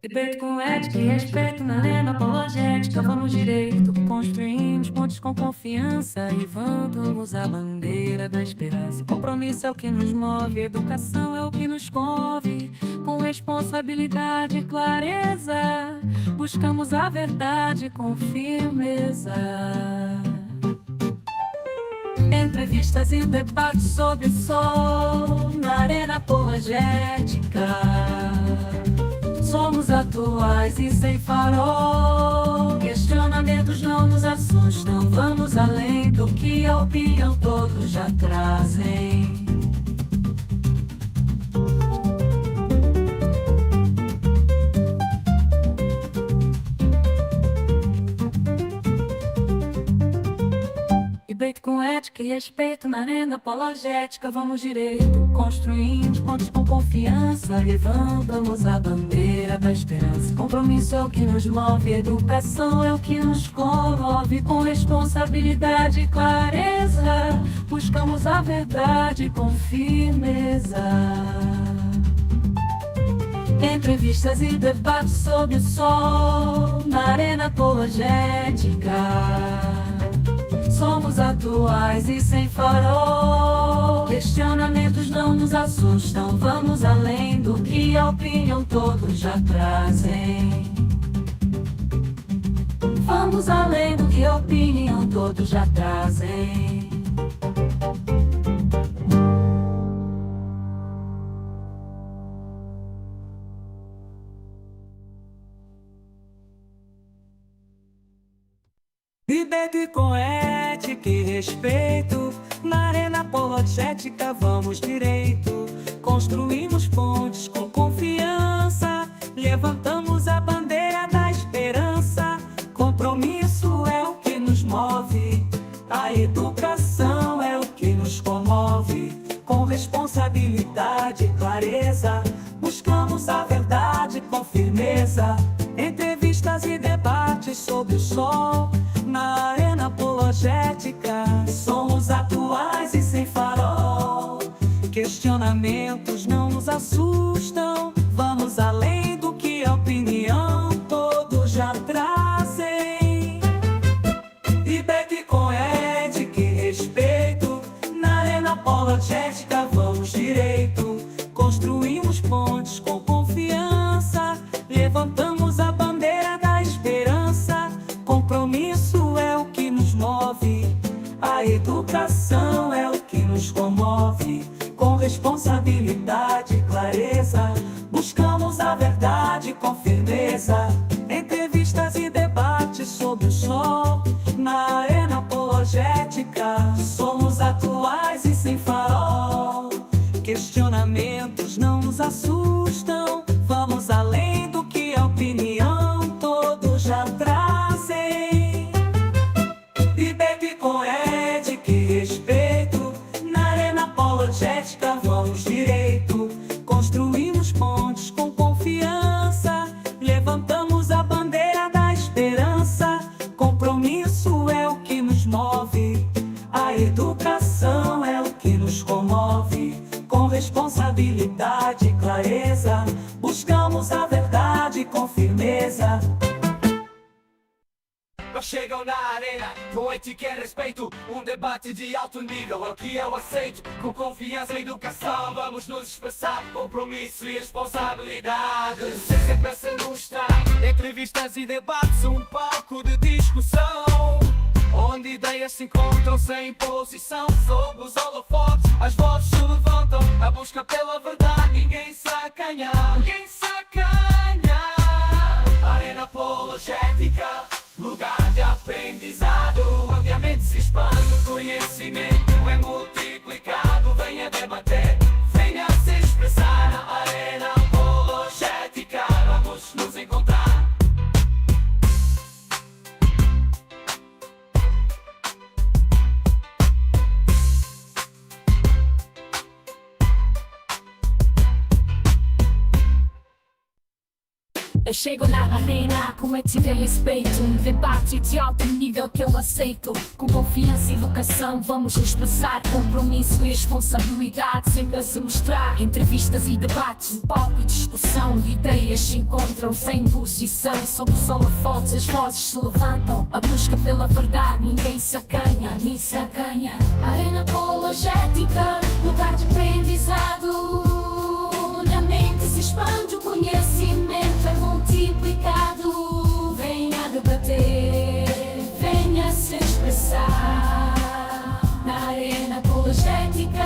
Respeito com ética e respeito na arena apologética. Vamos direito, construímos pontes com confiança e vamos a bandeira da esperança. Compromisso é o que nos move, educação é o que nos move. Com responsabilidade e clareza, buscamos a verdade com firmeza. Entrevistas e debates sob o sol, na arena apologética. Somos atuais e sem farol. Questionamentos não nos assustam. Vamos além do que a opinião todos já trazem. Debate com ética e respeito na arena apologética. Vamos direito, construindo pontos com confiança. Levantamos a bandeira da esperança. Compromisso é o que nos move, educação é o que nos comove. Com responsabilidade e clareza, buscamos a verdade com firmeza. Entrevistas e debates sob o sol, na arena apologética. Somos atuais e sem farol. Questionamentos não nos assustam. Vamos além do que a opinião todos já trazem. Vamos além do que a opinião todos já trazem. Debate com ética e respeito, na arena apologética vamos direito. Construímos pontes com confiança, levantamos a bandeira da esperança. Compromisso é o que nos move, a educação é o que nos comove. Com responsabilidade e clareza, buscamos a verdade com firmeza. Entrevistas e debates sob o sol, na arena apologética. Somos atuais e sem farol. Questionamentos não nos assustam. Vamos além do que a opinião todos já trazem. Debate com ética e respeito, na arena apologética vamos direito. Construímos pontes com confiança, levantamos a bandeira da esperança. Compromisso é o que nos move, a educação é o que nos comove. Com responsabilidade e clareza, buscamos a verdade com firmeza. Entrevistas e debates sob o sol, na arena apologética. Somos atuais e sem farol. Questionamentos não nos assustam. Vamos além do que a opinião todos já trazem. Debate com ética e respeito, na arena apologética vamos direito. Construímos pontes com confiança, levantamos a bandeira da esperança. Compromisso é o que nos move, a educação é o que nos comove. Com responsabilidade e clareza, buscamos a verdade com firmeza. Nós chegam na arena, com ética e respeito. Um debate de alto nível é o que eu aceito. Com confiança e educação vamos nos expressar. Compromisso e responsabilidade, sem sempre se mostrar. Entrevistas e debates, um palco de discussão, onde ideias se encontram sem imposição. Sob os holofotes, as vozes se levantam. A busca pela verdade, ninguém sacanha. Ninguém sacanha. Arena apologética, lugar de aprendizado, onde a mente se expande, o conhecimento é multiplicado. Venha debater, venha se expressar na arena apologética. Vamos nos encontrar. Eu chego na arena com ética e respeito, um debate de alto nível que eu aceito. Com confiança e educação vamos expressar compromisso e responsabilidade, sempre a se mostrar. Entrevistas e debates, palco e discussão, ideias se encontram sem posição. Sob o sol forte as vozes se levantam, a busca pela verdade ninguém se acanha, nem se acanha. Arena apologética, lugar de aprendizado. Na mente se expande o conhecimento, é multiplicado. Venha debater, venha se expressar. Na arena apologética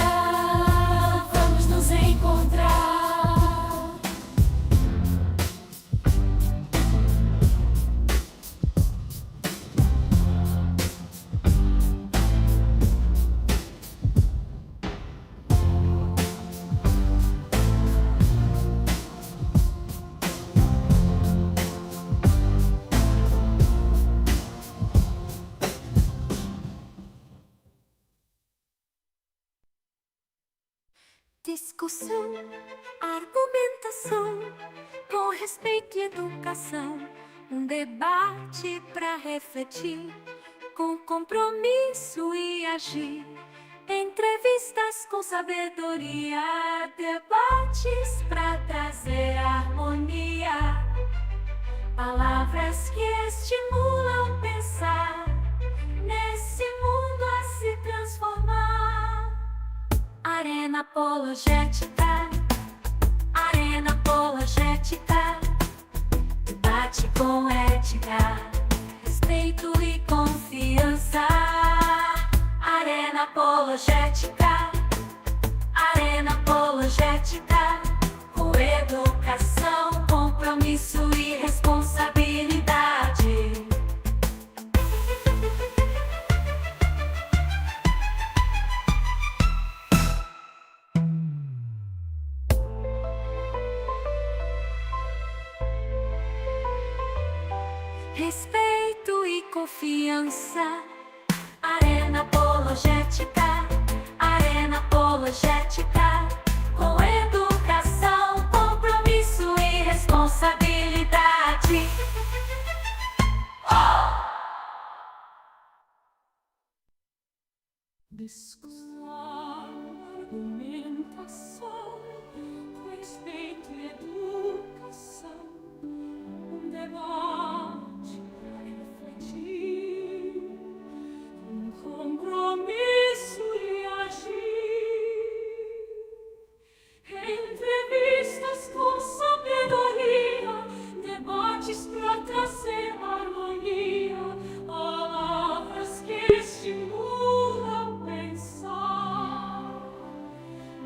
vamos nos encontrar. Discussão, argumentação, com respeito e educação. Um debate pra refletir, com compromisso e agir. Entrevistas com sabedoria, debates pra trazer harmonia. Palavras que estimulam pensar, nesse mundo a se transformar. Arena apologética, arena apologética. Debate com ética, respeito e confiança. Arena apologética, arena apologética. Com educação, compromisso e responsabilidade. Respeito e confiança. Arena apologética, arena apologética. Com educação, compromisso e responsabilidade. Discussão, argumentação, respeito e educação. Um debate pra refletir, um compromisso e agir. Entrevistas com sabedoria, debates pra trazer harmonia. Palavras que estimulam pensar,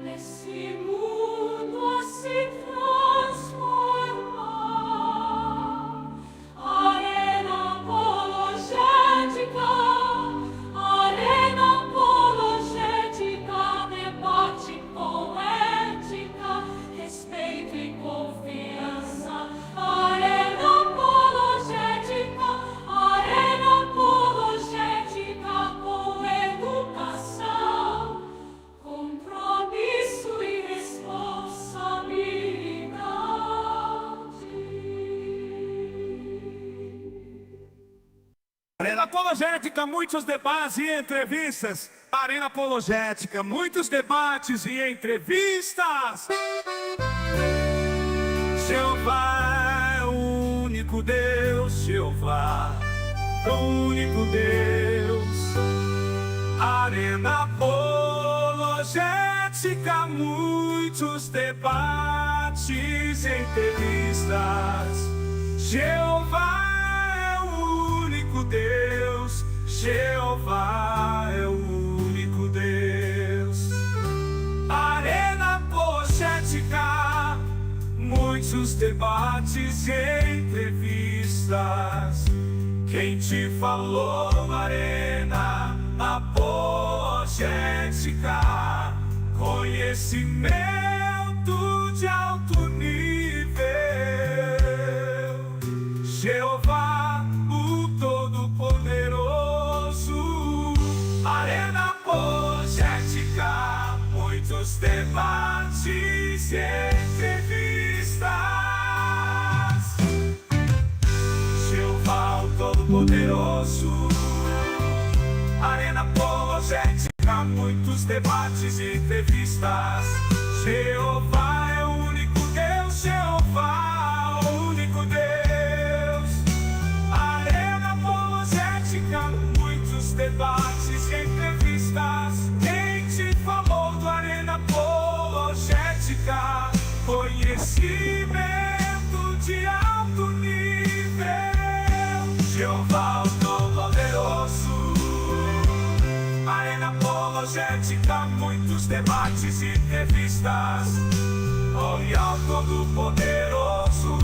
nesse mundo a se transformar. Arena apologética, arena apologética. Debate com ética, respeito e confiança. Arena apologética, arena apologética. Com educação, compromisso e responsabilidade. Arena apologética, muitos debates e entrevistas. Arena apologética, muitos debates e entrevistas. Jeová é o único Deus, Jeová é o único Deus. Arena apologética, muitos debates e entrevistas. Jeová é o único Deus, Jeová é o único Deus. Arena apologética, muitos debates e entrevistas. Quem te falou, arena apologética? Conhecimento de alto nível. Jeová, o Todo-Poderoso. Arena apologética, muitos debates e entrevistas. Todo-Poderoso. Arena Apologética, muitos debates e entrevistas. Jeová é o único Deus, Jeová é o único Deus. Arena Apologética, muitos debates e entrevistas. Quem te falou do Arena Apologética? Conhecimento de alto nível. Jeová o Todo-Poderoso. Arena Apologética, muitos debates e entrevistas. Olhe ao Todo-Poderoso.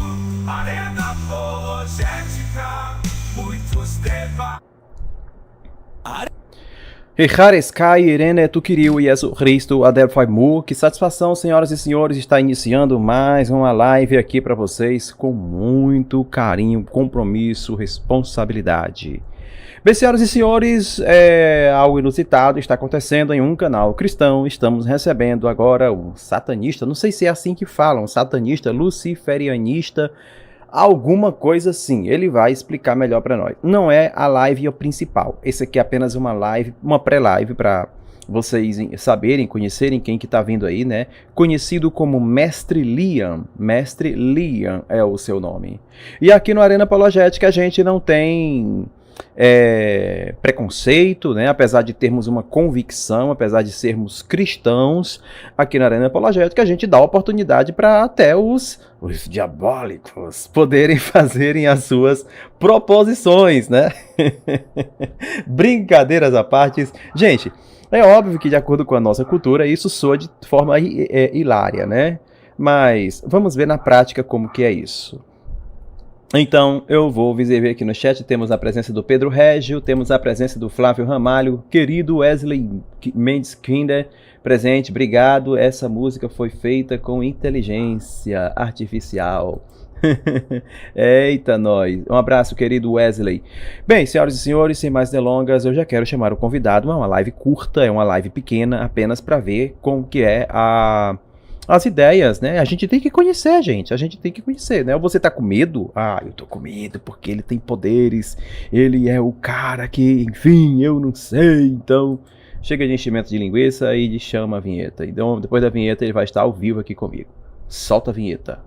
Arena Apologética, muitos debates. Hares Kai Irene tu Kiriu Yesu Cristo Adel Faimu. Que satisfação, senhoras e senhores, está iniciando mais uma live aqui para vocês com muito carinho, compromisso, responsabilidade. Bem, senhoras e senhores, algo inusitado está acontecendo em um canal cristão. Estamos recebendo agora um satanista, não sei se é assim que falam, satanista, luciferianista, alguma coisa assim. Ele vai explicar melhor para nós. Não é a live principal. Esse aqui é apenas uma live, uma pré-live para vocês saberem, conhecerem quem que tá vindo aí, né? Conhecido como Mestre Liam. Mestre Liam é o seu nome. E aqui no Arena Apologética a gente não tem preconceito, né? Apesar de termos uma convicção, apesar de sermos cristãos, aqui na Arena Apologética a gente dá oportunidade para até os diabólicos poderem fazerem as suas proposições, né? Brincadeiras à parte. Gente, é óbvio que de acordo com a nossa cultura isso soa de forma hilária, né? Mas vamos ver na prática como que é isso. Então, eu vou ver aqui no chat, temos a presença do Pedro Régio, temos a presença do Flávio Ramalho, querido Wesley Mendes Kinder, presente, obrigado, essa música foi feita com inteligência artificial. Eita, nós. Um abraço, querido Wesley. Bem, senhoras e senhores, sem mais delongas, eu já quero chamar o convidado, é uma live curta, é uma live pequena, apenas para ver como que é as ideias, né? A gente tem que conhecer, gente. A gente tem que conhecer, né? Ou você tá com medo? Ah, eu tô com medo porque ele tem poderes. Ele é o cara que, enfim, eu não sei. Então, chega de enchimento de linguiça e chama a vinheta. Então, depois da vinheta, ele vai estar ao vivo aqui comigo. Solta a vinheta.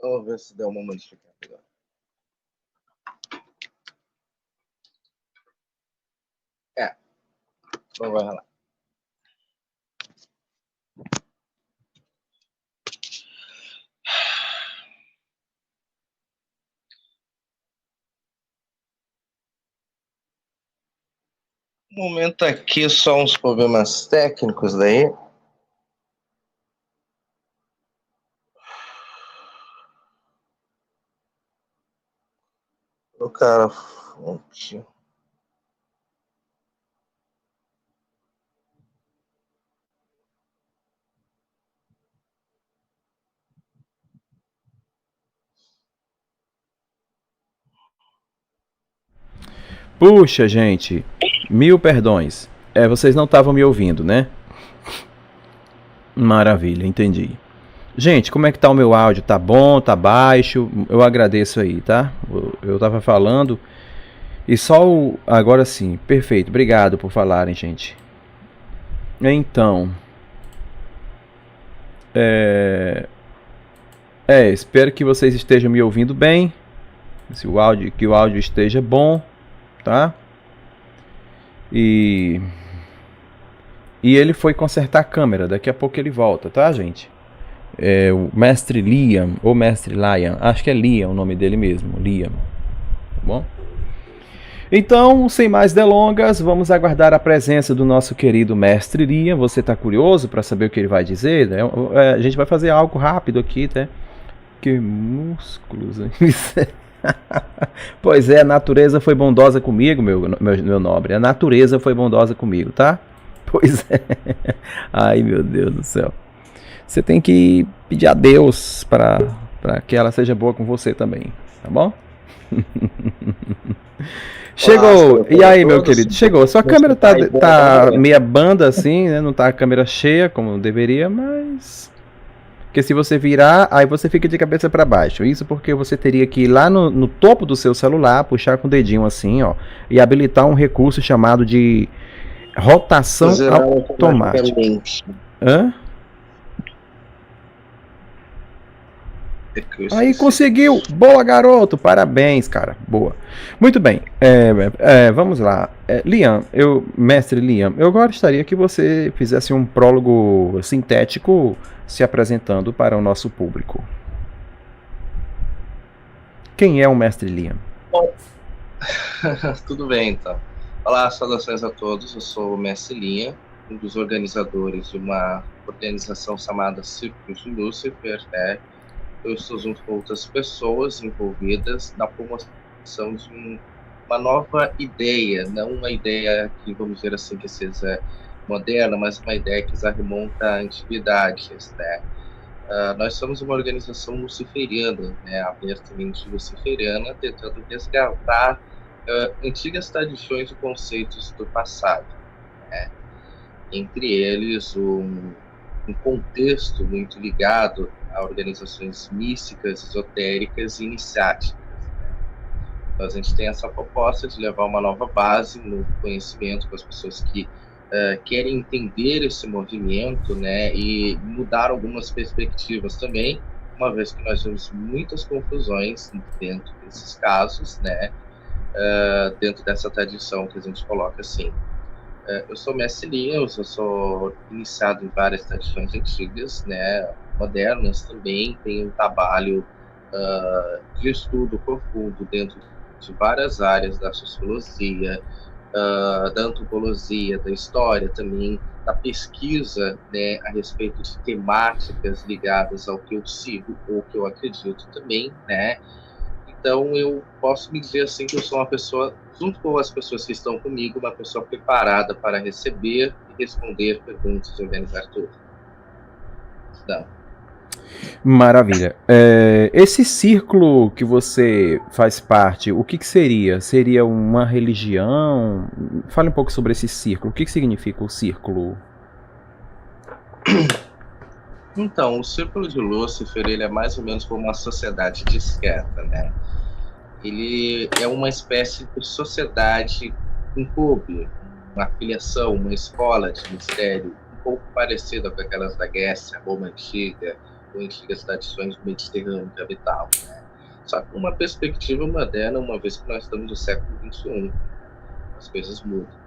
Vamos ver se deu uma modificada agora. Então vai lá. No momento aqui só uns problemas técnicos daí. O cara fonte. Puxa, gente, mil perdões. Vocês não estavam me ouvindo, né? Maravilha, entendi. Gente, como é que tá o meu áudio? Tá bom? Tá baixo? Eu agradeço aí, tá? Eu tava falando e só o... Agora sim, perfeito. Obrigado por falarem, gente. Então... espero que vocês estejam me ouvindo bem. Que o áudio esteja bom, tá? E ele foi consertar a câmera. Daqui a pouco ele volta, tá, gente? O Mestre Liam, ou Mestre Liam, acho que é Liam o nome dele mesmo, Liam, tá bom? Então, sem mais delongas, vamos aguardar a presença do nosso querido mestre Liam. Você está curioso para saber o que ele vai dizer, né? A gente vai fazer algo rápido aqui, né? Que músculos, hein? Pois é, a natureza foi bondosa comigo, meu nobre. A natureza foi bondosa comigo, tá? Pois é. Ai, meu Deus do céu. Você tem que pedir a Deus para que ela seja boa com você também, tá bom? Chegou. E aí, meu querido? Chegou. Sua câmera tá meia banda assim, né? Não tá a câmera cheia como deveria, mas... Porque se você virar, aí você fica de cabeça para baixo. Isso porque você teria que ir lá no topo do seu celular, puxar com o dedinho assim, ó, e habilitar um recurso chamado de rotação automática. Hã? Aí conseguiu! Boa, garoto! Parabéns, cara. Boa. Muito bem. Vamos lá. Liam, mestre Liam, eu gostaria que você fizesse um prólogo sintético se apresentando para o nosso público. Quem é o mestre Liam? Bom, tudo bem, então. Olá, saudações a todos. Eu sou o mestre Liam, um dos organizadores de uma organização chamada Círculos de Lúcifer, Eu estou junto com outras pessoas envolvidas na promoção de uma nova ideia, não uma ideia que, vamos dizer assim, que seja moderna, mas uma ideia que já remonta a antiguidades, nós somos uma organização luciferiana, abertamente luciferiana, tentando resgatar antigas tradições e conceitos do passado, entre eles um contexto muito ligado a organizações místicas, esotéricas e iniciáticas. Então, a gente tem essa proposta de levar uma nova base no conhecimento para as pessoas que querem entender esse movimento, e mudar algumas perspectivas também, uma vez que nós temos muitas confusões dentro desses casos, dentro dessa tradição que a gente coloca assim. Eu sou mestre Liam, eu sou iniciado em várias tradições antigas, modernas também, tenho um trabalho de estudo profundo dentro de várias áreas da sociologia, da antropologia, da história também, da pesquisa, a respeito de temáticas ligadas ao que eu sigo ou que eu acredito também, Então, eu posso me dizer assim que eu sou uma pessoa, junto com as pessoas que estão comigo, uma pessoa preparada para receber e responder perguntas e organizar tudo. Então. Maravilha. Esse círculo que você faz parte, o que seria? Seria uma religião? Fale um pouco sobre esse círculo. O que significa o círculo? Então, o Círculo de Lúcifer, ele é mais ou menos como uma sociedade discreta, Ele é uma espécie de sociedade, um clube, uma filiação, uma escola de mistério, um pouco parecida com aquelas da Grécia, Roma Antiga, ou antigas tradições do Mediterrâneo capital, Só com uma perspectiva moderna, uma vez que nós estamos no século XXI, as coisas mudam.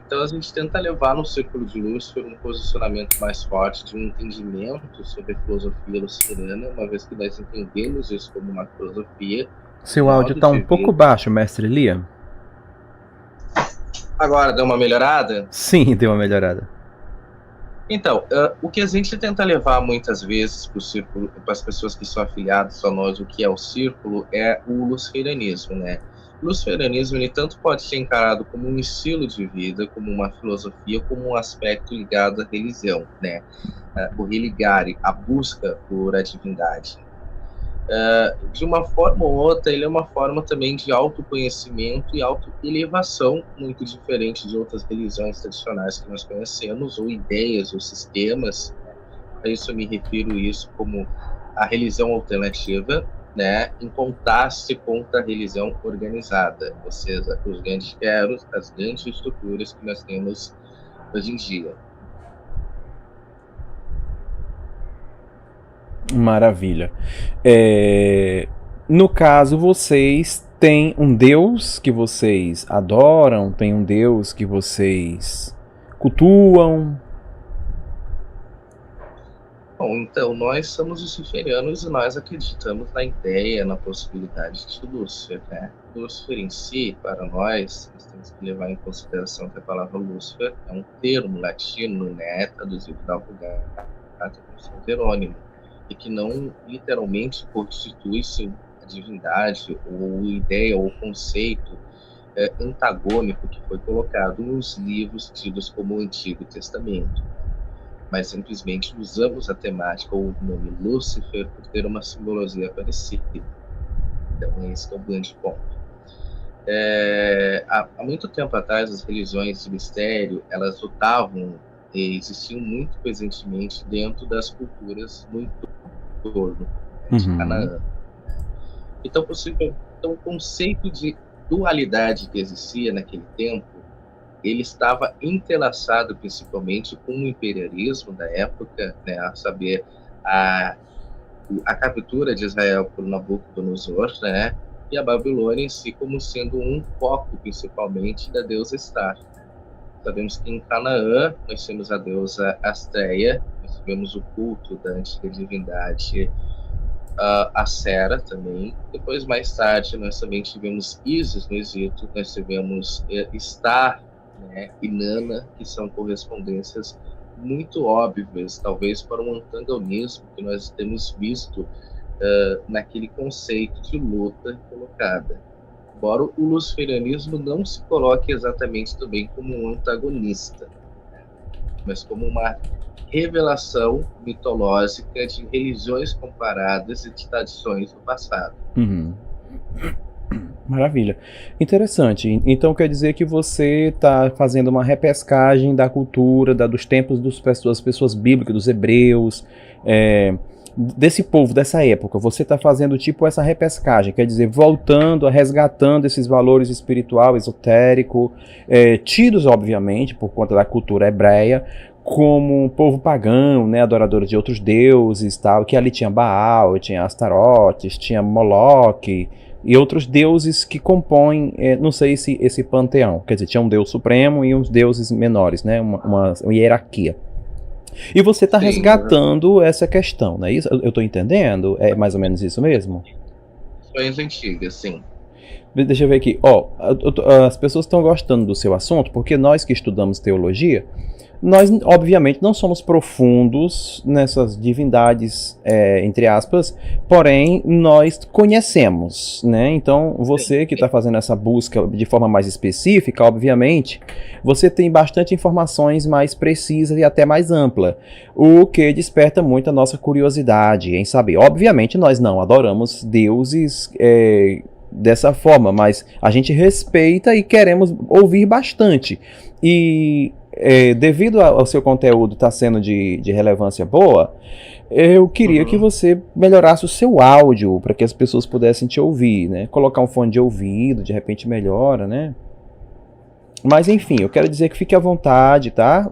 Então a gente tenta levar no Círculo de Lúcifer um posicionamento mais forte de um entendimento sobre a filosofia luciferiana, uma vez que nós entendemos isso como uma filosofia. Seu áudio está um pouco baixo, mestre Liam. Agora deu uma melhorada? Sim, deu uma melhorada. Então, o que a gente tenta levar muitas vezes para o círculo, para as pessoas que são afiliadas a nós, o que é o círculo, é o luciferianismo, O luciferianismo, ele tanto pode ser encarado como um estilo de vida, como uma filosofia, como um aspecto ligado à religião, O religare, a busca por a divindade. De uma forma ou outra, ele é uma forma também de autoconhecimento e autoelevação, muito diferente de outras religiões tradicionais que nós conhecemos, ou ideias, ou sistemas. A isso eu me refiro como a religião alternativa, em contraste contra a religião organizada, ou seja, os grandes queros, as grandes estruturas que nós temos hoje em dia. Maravilha. No caso, vocês têm um Deus que vocês adoram, tem um Deus que vocês cultuam? Bom, então, nós somos luciferianos e nós acreditamos na ideia, na possibilidade de Lúcifer, né? Lúcifer em si, para nós temos que levar em consideração que a palavra Lúcifer é um termo latino, né, traduzido da Vulgata como São Jerônimo, e que não literalmente constitui-se a divindade ou ideia ou conceito antagônico que foi colocado nos livros tidos como o Antigo Testamento, mas simplesmente usamos a temática ou o nome Lúcifer por ter uma simbologia parecida. Então, esse é o grande ponto. Há muito tempo atrás, as religiões de mistério, elas lutavam e existiam muito presentemente dentro das culturas no entorno de Canaã. Então, o conceito de dualidade que existia naquele tempo, ele estava entrelaçado principalmente com o imperialismo da época, né, a saber, a captura de Israel por Nabucodonosor, né, e a Babilônia em si como sendo um foco principalmente da deusa Estar. Sabemos que em Canaã nós temos a deusa Astreia, nós tivemos o culto da antiga divindade a Sera também. Depois, mais tarde, nós também tivemos Ísis no Egito, nós tivemos Estar, né, e Nana, que são correspondências muito óbvias, talvez para um antagonismo que nós temos visto naquele conceito de luta colocada. Embora o luciferianismo não se coloque exatamente também como um antagonista, né, mas como uma revelação mitológica de religiões comparadas e de tradições do passado. Maravilha. Interessante. Então quer dizer que você está fazendo uma repescagem da cultura, dos tempos das pessoas bíblicas, dos hebreus, desse povo, dessa época. Você está fazendo tipo essa repescagem, quer dizer, voltando, resgatando esses valores espiritual, esotérico, tidos, obviamente, por conta da cultura hebreia, como um povo pagão, né, adorador de outros deuses, tal, que ali tinha Baal, tinha Astarotes, tinha Moloque e outros deuses que compõem, não sei se esse panteão, quer dizer, tinha um deus supremo e uns deuses menores, né, uma hierarquia. E você está resgatando essa questão, não é isso? Eu estou entendendo? É mais ou menos isso mesmo? Questões antigas, sim. Deixa eu ver aqui. As pessoas estão gostando do seu assunto, porque nós que estudamos teologia, nós, obviamente, não somos profundos nessas divindades, entre aspas, porém, nós conhecemos, né? Então, você que está fazendo essa busca de forma mais específica, obviamente, você tem bastante informações mais precisas e até mais ampla, o que desperta muito a nossa curiosidade em saber. Obviamente, nós não adoramos deuses dessa forma, mas a gente respeita e queremos ouvir bastante. E devido ao seu conteúdo estar sendo de relevância boa, eu queria que você melhorasse o seu áudio para que as pessoas pudessem te ouvir, né? Colocar um fone de ouvido, de repente melhora, né? Mas enfim, eu quero dizer que fique à vontade, tá?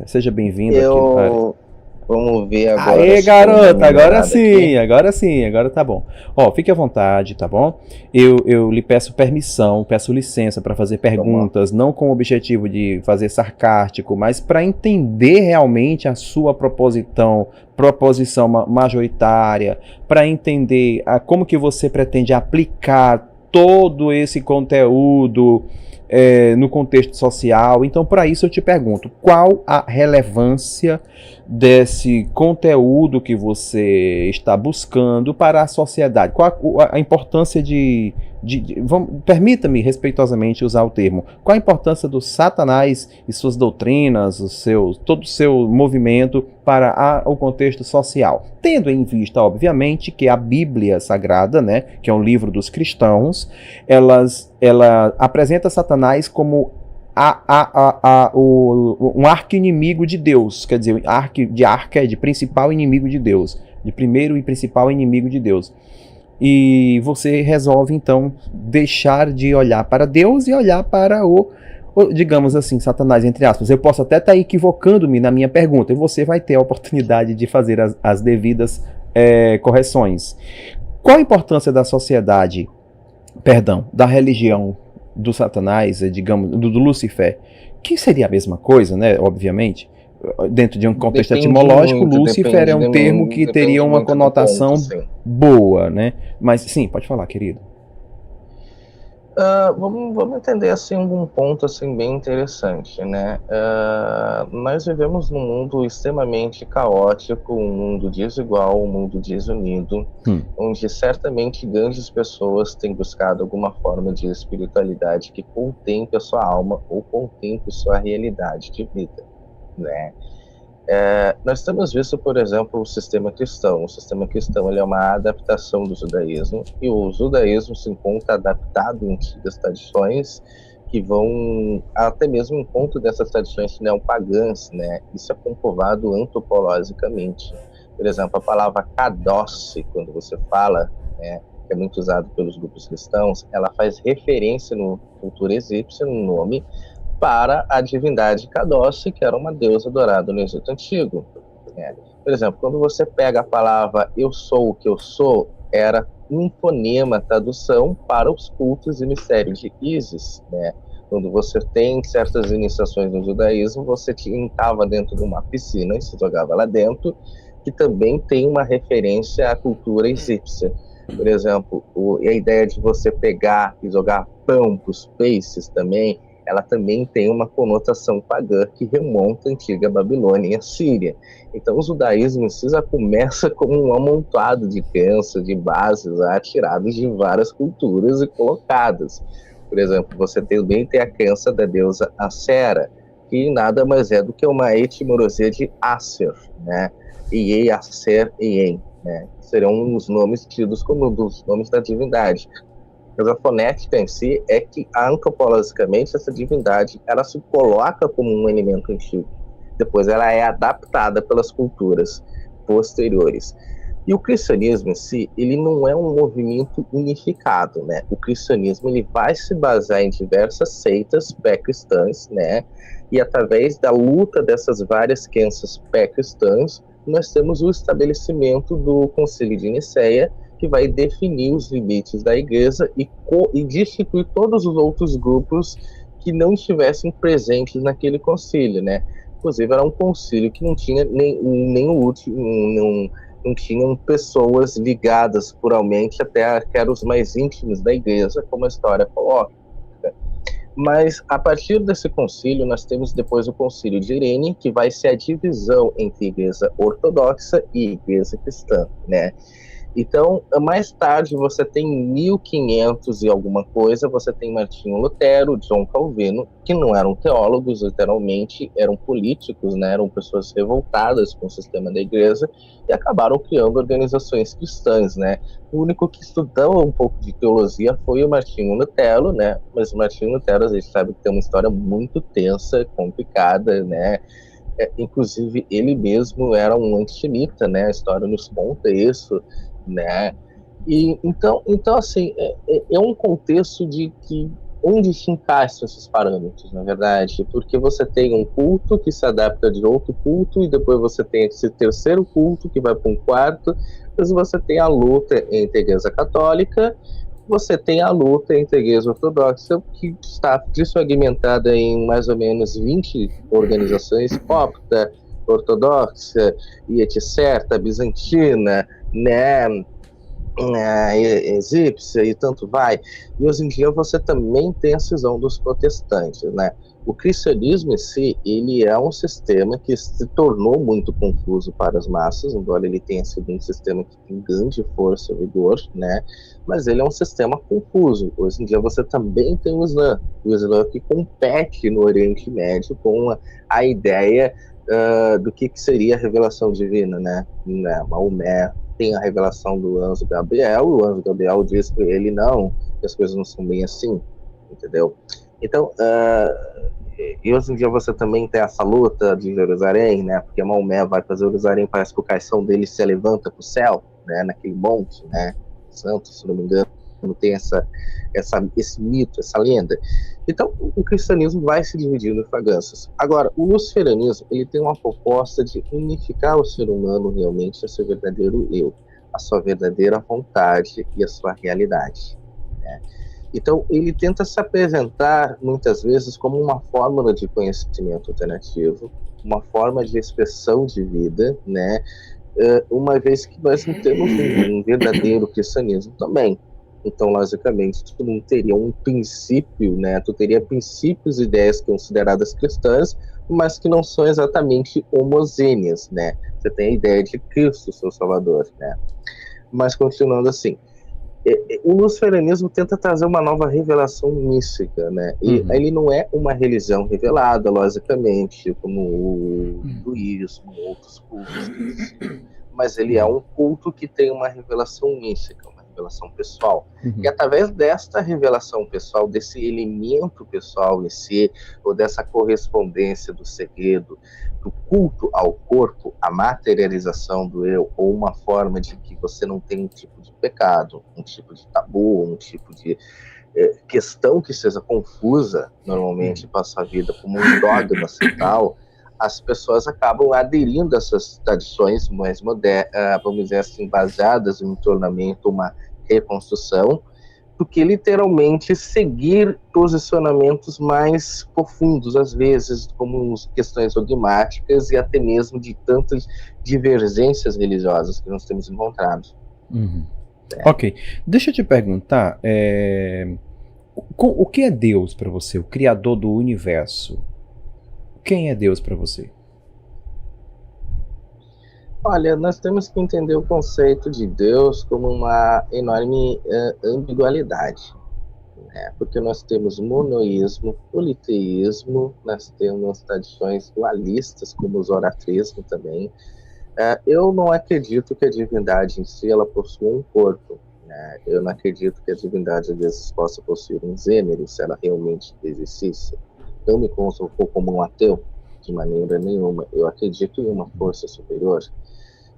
Seja bem-vindo aqui. Vamos ver agora. Aê, garota, agora sim, agora tá bom. Fique à vontade, tá bom? Eu lhe peço permissão, peço licença para fazer perguntas, não com o objetivo de fazer sarcástico, mas para entender realmente a sua proposição majoritária, para entender como que você pretende aplicar todo esse conteúdo no contexto social. Então, para isso eu te pergunto, qual a relevância desse conteúdo que você está buscando para a sociedade? Qual a importância permita-me respeitosamente usar o termo, qual a importância do Satanás e suas doutrinas, todo o seu movimento para o contexto social? Tendo em vista, obviamente, que a Bíblia Sagrada, né, que é um livro dos cristãos, ela apresenta Satanás como um arqui-inimigo de Deus, quer dizer, de principal inimigo de Deus, de primeiro e principal inimigo de Deus. E você resolve, então, deixar de olhar para Deus e olhar para digamos assim, Satanás, entre aspas. Eu posso até estar equivocando-me na minha pergunta, e você vai ter a oportunidade de fazer as devidas correções. Qual a importância da sociedade, da religião do Satanás, digamos, do Lúcifer, que seria a mesma coisa, né, obviamente? dentro de um contexto Depende etimológico, muito, Lúcifer é um depende termo que depende teria uma muito do conotação ponto, sim. boa, né? Mas sim, pode falar, querido. Vamos entender assim um ponto assim bem interessante, né? Nós vivemos num mundo extremamente caótico, um mundo desigual, um mundo desunido, onde certamente grandes pessoas têm buscado alguma forma de espiritualidade que contemple a sua alma ou contemple sua realidade de vida, né? Nós temos visto, por exemplo, o sistema cristão. O sistema cristão ele é uma adaptação do judaísmo, e o judaísmo se encontra adaptado em antigas tradições que vão até mesmo em ponto dessas tradições neopagãs, né? Isso é comprovado antropologicamente. Por exemplo, a palavra kadosh, quando você fala, né, que é muito usado pelos grupos cristãos, ela faz referência no cultura egípcia, no nome, para a divindade Kadosh, que era uma deusa adorada no Egito Antigo. Por exemplo, quando você pega a palavra eu sou o que eu sou, era um fonema, tradução para os cultos e mistérios de Ísis, né? Quando você tem certas iniciações no judaísmo, você entrava dentro de uma piscina e se jogava lá dentro, que também tem uma referência à cultura egípcia. Por exemplo, a ideia de você pegar e jogar pão para os peixes também, ela também tem uma conotação pagã que remonta à antiga Babilônia e Assíria. Então, o judaísmo em si já começa como um amontoado de crenças, de bases tiradas de várias culturas e colocadas. Por exemplo, você também tem a crença da deusa Asera, que nada mais é do que uma etimologia de Aser, né? Iê, Aser, Ien, né? Serão os nomes tidos como dos nomes da divindade. Mas a fonética em si é que, antropologicamente, essa divindade ela se coloca como um elemento antigo. Depois ela é adaptada pelas culturas posteriores. E o cristianismo em si, ele não é um movimento unificado, né? O cristianismo ele vai se basear em diversas seitas pré-cristãs, né? E através da luta dessas várias crenças pré-cristãs, nós temos o estabelecimento do Concílio de Nicéia, que vai definir os limites da igreja e destituir todos os outros grupos que não estivessem presentes naquele concílio, né? Inclusive, era um concílio que não tinha nem o último, não tinham pessoas ligadas puramente até que eram os mais íntimos da igreja, como a história coloca. Mas, a partir desse concílio, nós temos depois o concílio de Irene, que vai ser a divisão entre igreja ortodoxa e igreja cristã, né? Então, mais tarde, você tem 1500 e alguma coisa, você tem Martinho Lutero, João Calvino, que não eram teólogos, literalmente, eram políticos, né? Eram pessoas revoltadas com o sistema da igreja e acabaram criando organizações cristãs, né? O único que estudou um pouco de teologia foi o Martinho Lutero, né? Mas o Martinho Lutero, a gente sabe que tem uma história muito tensa, complicada, né? Inclusive, ele mesmo era um antissemita, né? A história nos conta isso, né? E então assim, é um contexto de que onde se encaixam esses parâmetros, na verdade, porque você tem um culto que se adapta de outro culto e depois você tem esse terceiro culto que vai para um quarto, depois você tem a luta entre a Igreja Católica, você tem a luta entre a Igreja Ortodoxa, que está fragmentada em mais ou menos 20 organizações, copta, ortodoxa e etc., bizantina, né, egípcia e tanto vai. E hoje em dia você também tem a cisão dos protestantes, né? O cristianismo em si, ele é um sistema que se tornou muito confuso para as massas, embora ele tenha sido um sistema que tem grande força e vigor, né? Mas ele é um sistema confuso. Hoje em dia você também tem o Islã que compete no Oriente Médio com a ideia do que seria a revelação divina, né? Maomé tem a revelação do anjo Gabriel, e o anjo Gabriel diz para ele, não, que as coisas não são bem assim, entendeu? Então, e hoje em dia você também tem essa luta de Jerusalém, né? Porque Maomé vai para Jerusalém, parece que o caixão dele se levanta para o céu, né? Naquele monte, né? Santo, se não me engano, tem esse mito, essa lenda. Então, o cristianismo vai se dividindo em fragâncias. Agora, o luciferianismo, ele tem uma proposta de unificar o ser humano realmente a seu verdadeiro eu, a sua verdadeira vontade e a sua realidade, né? Então, ele tenta se apresentar, muitas vezes, como uma fórmula de conhecimento alternativo, uma forma de expressão de vida, né? Uma vez que nós não temos um verdadeiro cristianismo também. Então, logicamente, tu não teria um princípio, né? Tu teria princípios e ideias consideradas cristãs, mas que não são exatamente homogêneas, né? Você tem a ideia de Cristo, seu Salvador, né? Mas, continuando assim, o luciferianismo tenta trazer uma nova revelação mística, né? E ele não é uma religião revelada, logicamente, como o hinduísmo, outros cultos, mas ele é um culto que tem uma revelação mística, uma revelação pessoal. E através desta revelação pessoal, desse elemento pessoal em si, ou dessa correspondência do segredo, do culto ao corpo, a materialização do eu, ou uma forma de que você não tem um tipo de pecado, um tipo de tabu, um tipo de questão que seja confusa, normalmente, para a sua vida, como um dogma tal, as pessoas acabam aderindo a essas tradições mais modernas, vamos dizer assim, baseadas em um tornamento, uma reconstrução, do que literalmente seguir posicionamentos mais profundos, às vezes, como questões dogmáticas e até mesmo de tantas divergências religiosas que nós temos encontrado. Ok, deixa eu te perguntar, o que é Deus para você, o Criador do universo? Quem é Deus para você? Olha, nós temos que entender o conceito de Deus como uma enorme ambigualidade, né? Porque nós temos monoísmo, politeísmo, nós temos tradições dualistas, como o zoratrismo também. Eu não acredito que a divindade em si ela possua um corpo, né? Eu não acredito que a divindade às vezes possa possuir um gênero, se ela realmente existisse. Eu me considero como um ateu, de maneira nenhuma. Eu acredito em uma força superior,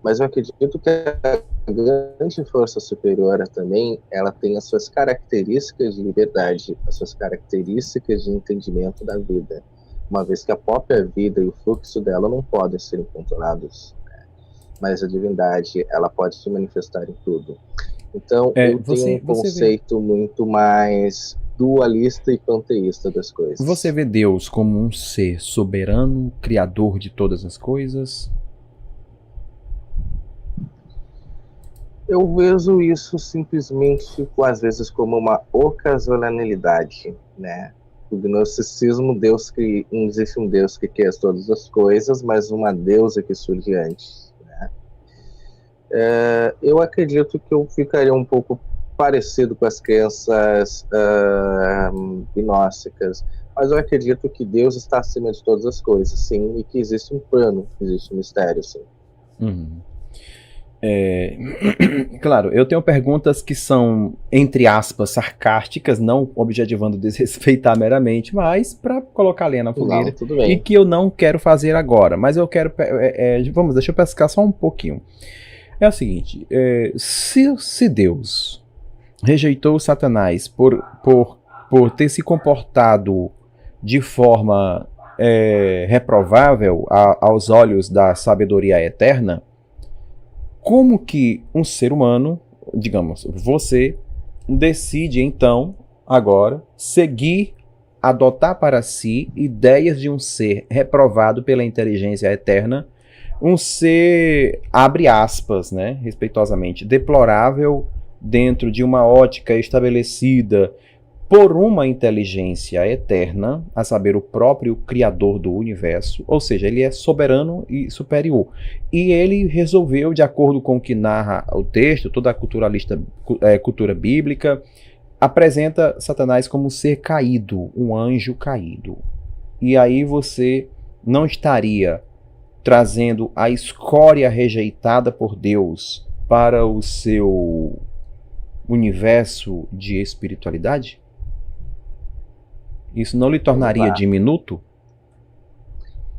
mas eu acredito que a grande força superior também, ela tem as suas características de liberdade, as suas características de entendimento da vida, uma vez que a própria vida e o fluxo dela não podem ser controlados, né? Mas a divindade, ela pode se manifestar em tudo. Então, eu tenho um conceito muito mais dualista e panteísta das coisas. Você vê Deus como um ser soberano, criador de todas as coisas? Eu vejo isso simplesmente, às vezes, como uma ocasionalidade, né? O gnosticismo, não existe um Deus que quer todas as coisas, mas uma deusa que surge antes, né? Eu acredito que eu ficaria um pouco parecido com as crenças gnósticas, mas eu acredito que Deus está acima de todas as coisas, sim, e que existe um plano, existe um mistério, sim. Claro, eu tenho perguntas que são, entre aspas, sarcásticas, não objetivando desrespeitar meramente, mas para colocar lenha na fogueira, e que eu não quero fazer agora, mas eu quero, deixa eu pescar só um pouquinho. É o seguinte, se Deus rejeitou Satanás por ter se comportado de forma reprovável aos olhos da sabedoria eterna, como que um ser humano, digamos, você, decide então, agora, adotar para si ideias de um ser reprovado pela inteligência eterna, um ser, abre aspas, né, respeitosamente, deplorável dentro de uma ótica estabelecida por uma inteligência eterna, a saber, o próprio Criador do universo, ou seja, ele é soberano e superior. E ele resolveu, de acordo com o que narra o texto, toda a cultura bíblica, apresenta Satanás como um ser caído, um anjo caído. E aí você não estaria trazendo a escória rejeitada por Deus para o seu universo de espiritualidade? Isso não lhe tornaria diminuto?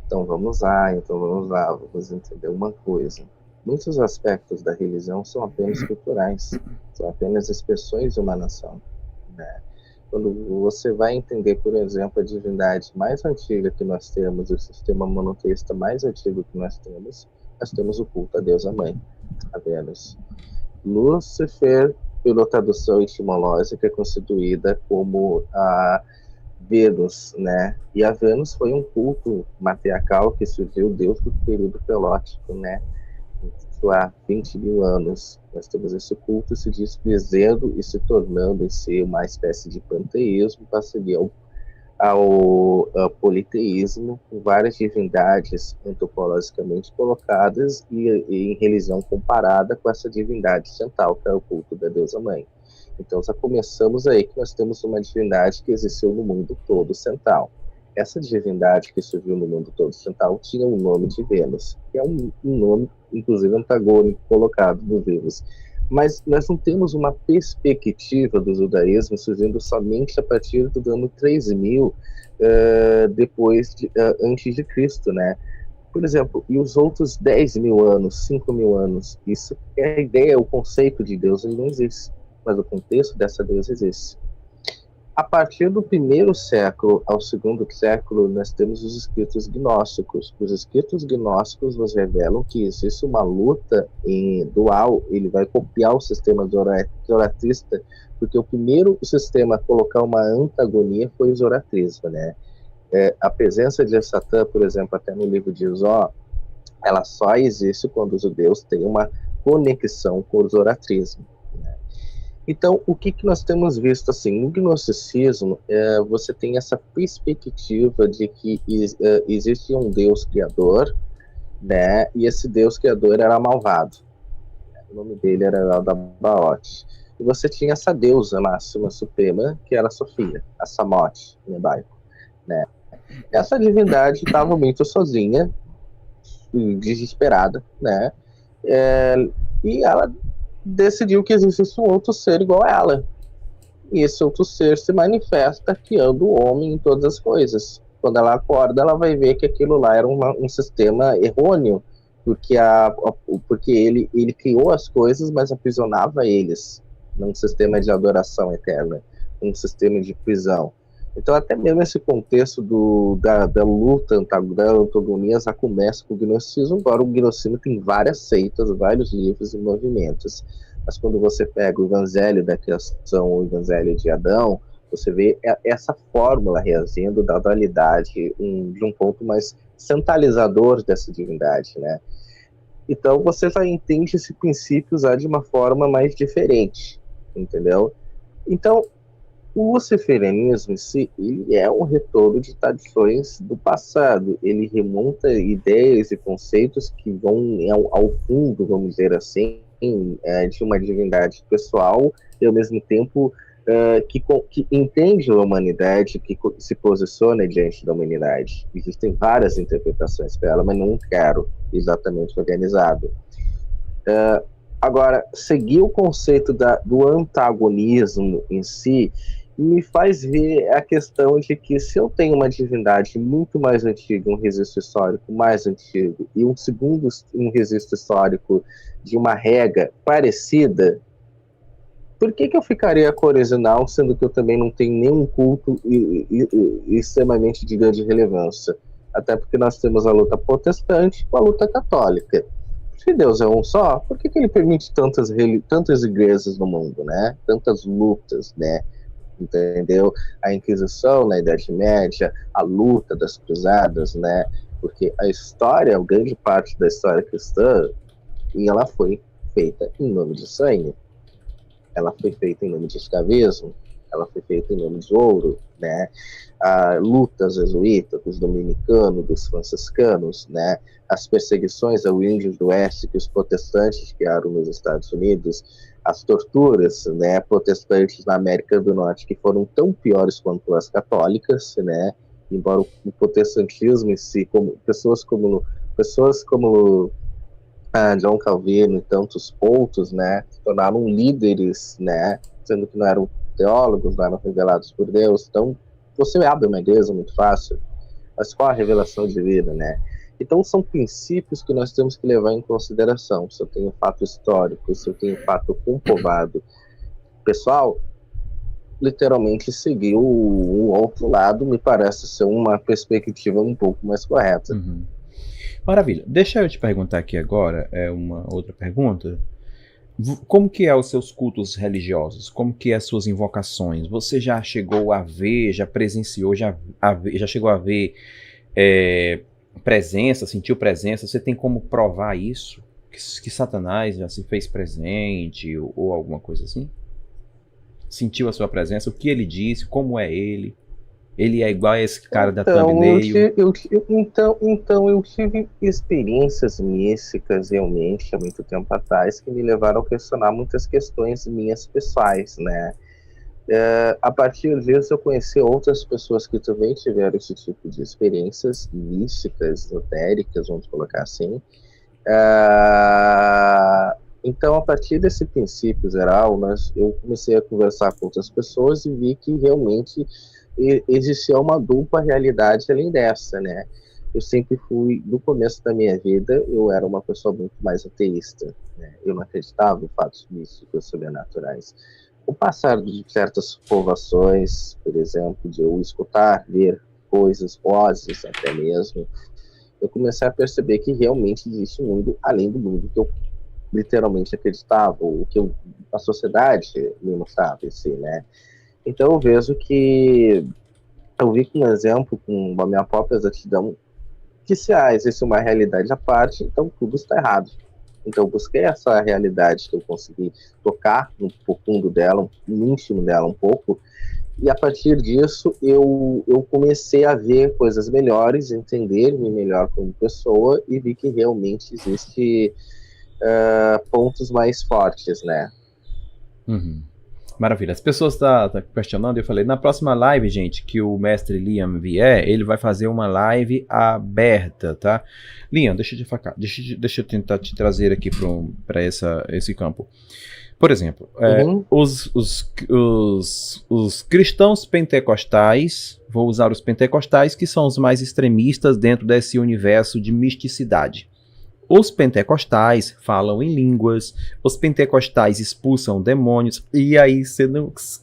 Então vamos lá, vamos entender uma coisa. Muitos aspectos da religião são apenas culturais, são apenas expressões de uma nação, né? Quando você vai entender, por exemplo, a divindade mais antiga que nós temos, o sistema monoteísta mais antigo que nós temos o culto a deusa mãe, a Vênus. Lúcifer, pela tradução etimológica, é constituída como a Vênus, né? E a Vênus foi um culto matriarcal que surgiu desde o período pelótico, né? Há 20 mil anos. Nós temos esse culto se desfazendo e se tornando em si uma espécie de panteísmo para seguir ao politeísmo, com várias divindades antropologicamente colocadas e em religião comparada com essa divindade central, que é o culto da deusa mãe. Então já começamos aí que nós temos uma divindade que existiu no mundo todo central. Essa divindade que surgiu no mundo todo central tinha o nome de Vênus, que é um nome, inclusive, antagônico colocado no Vênus. Mas nós não temos uma perspectiva do judaísmo surgindo somente a partir do ano 3000 antes de Cristo, né? Por exemplo, e os outros 10 mil anos, 5 mil anos, isso é a ideia, o conceito de Deus, ele não existe, mas o contexto dessa Deus existe. A partir do 1º século ao 2º século, nós temos os escritos gnósticos. Os escritos gnósticos nos revelam que existe uma luta dual, ele vai copiar o sistema zoroastrista, porque o primeiro sistema a colocar uma antagonia foi o zoroastrismo, né? A presença de Satã, por exemplo, até no livro de Jó, ela só existe quando os judeus têm uma conexão com o zoroastrismo. Então, o que nós temos visto assim, no gnosticismo, você tem essa perspectiva de que existe um Deus criador, né? E esse Deus criador era malvado. O nome dele era Baote. E você tinha essa deusa máxima suprema, que era Sofia, a Samote, em hebraico, né? Essa divindade estava muito sozinha, desesperada, né? E ela decidiu que existisse um outro ser igual a ela. E esse outro ser se manifesta criando o homem em todas as coisas. Quando ela acorda, ela vai ver que aquilo lá era um sistema errôneo, porque ele criou as coisas, mas aprisionava eles num sistema de adoração eterna, um sistema de prisão. Então, até mesmo esse contexto da luta, da antagonia, já começa com o gnosticismo. Agora, o gnosticismo tem várias seitas, vários livros e movimentos. Mas quando você pega o Evangelho da Criação, o Evangelho de Adão, você vê essa fórmula reagindo da dualidade de um ponto mais centralizador dessa divindade, né? Então, você já entende esse princípio já de uma forma mais diferente, entendeu? Então, o luciferianismo em si, ele é um retorno de tradições do passado. Ele remonta ideias e conceitos que vão ao fundo, vamos dizer assim, de uma divindade pessoal e, ao mesmo tempo, que entende a humanidade, que se posiciona diante da humanidade. Existem várias interpretações para ela, mas não quero exatamente organizado. Agora, seguir o conceito do antagonismo em si me faz ver a questão de que se eu tenho uma divindade muito mais antiga, um registro histórico mais antigo, e um registro histórico de uma rega parecida, por que eu ficaria com o original, sendo que eu também não tenho nenhum culto extremamente de grande relevância? Até porque nós temos a luta protestante com a luta católica. Se Deus é um só, por que ele permite tantas igrejas no mundo, né? Tantas lutas, né? Entendeu? A Inquisição na Idade Média, a luta das cruzadas, né? Porque a história, grande parte da história cristã, e ela foi feita em nome de sangue, ela foi feita em nome de escravismo, ela foi feita em nome de ouro, né? Lutas jesuítas, dos dominicanos, dos franciscanos, né? As perseguições aos índios do oeste que os protestantes criaram nos Estados Unidos, as torturas, né, protestantes na América do Norte, que foram tão piores quanto as católicas, né? Embora o protestantismo em si, pessoas como John Calvino e tantos outros, né, se tornaram líderes, né, sendo que não eram teólogos, não eram revelados por Deus. Então, você abre uma igreja muito fácil, mas qual a revelação de vida, né? Então, são princípios que nós temos que levar em consideração. Se eu tenho fato histórico, se eu tenho fato comprovado, pessoal, literalmente seguir o outro lado me parece ser uma perspectiva um pouco mais correta. Maravilha. Deixa eu te perguntar aqui agora, uma outra pergunta. Como que é os seus cultos religiosos? Como que é as suas invocações? Você já chegou a ver, já presenciou, já chegou a ver presença, sentiu presença? Você tem como provar isso? Que Satanás já se fez presente ou alguma coisa assim? Sentiu a sua presença? O que ele disse? Como é ele? Ele é igual a esse cara da thumbnail? Então, eu tive experiências místicas realmente há muito tempo atrás que me levaram a questionar muitas questões minhas pessoais, né? A partir disso, eu conheci outras pessoas que também tiveram esse tipo de experiências místicas, esotéricas, vamos colocar assim. Então, a partir desse princípio geral, eu comecei a conversar com outras pessoas e vi que realmente existia uma dupla realidade além dessa, né? Eu sempre fui, no começo da minha vida, eu era uma pessoa muito mais ateísta, né? Eu não acreditava em fatos místicos, sobrenaturais. Com o passar de certas provações, por exemplo, de eu escutar, ver coisas, vozes até mesmo, eu comecei a perceber que realmente existe um mundo além do mundo que eu literalmente acreditava, o que a sociedade me mostrava em si, né? Então eu vejo que eu vi com um exemplo, com a minha própria exatidão, que se existe uma realidade à parte, então tudo está errado. Então eu busquei essa realidade que eu consegui tocar no profundo dela, no íntimo dela um pouco, e a partir disso eu comecei a ver coisas melhores, entender-me melhor como pessoa e vi que realmente existe pontos mais fortes, né? Uhum. Maravilha. As pessoas estão questionando, eu falei, na próxima live, gente, que o mestre Liam vier, ele vai fazer uma live aberta, tá? Liam, deixa eu tentar te trazer aqui para esse campo. Por exemplo, os cristãos pentecostais, vou usar os pentecostais, que são os mais extremistas dentro desse universo de misticidade. Os pentecostais falam em línguas, os pentecostais expulsam demônios, e aí você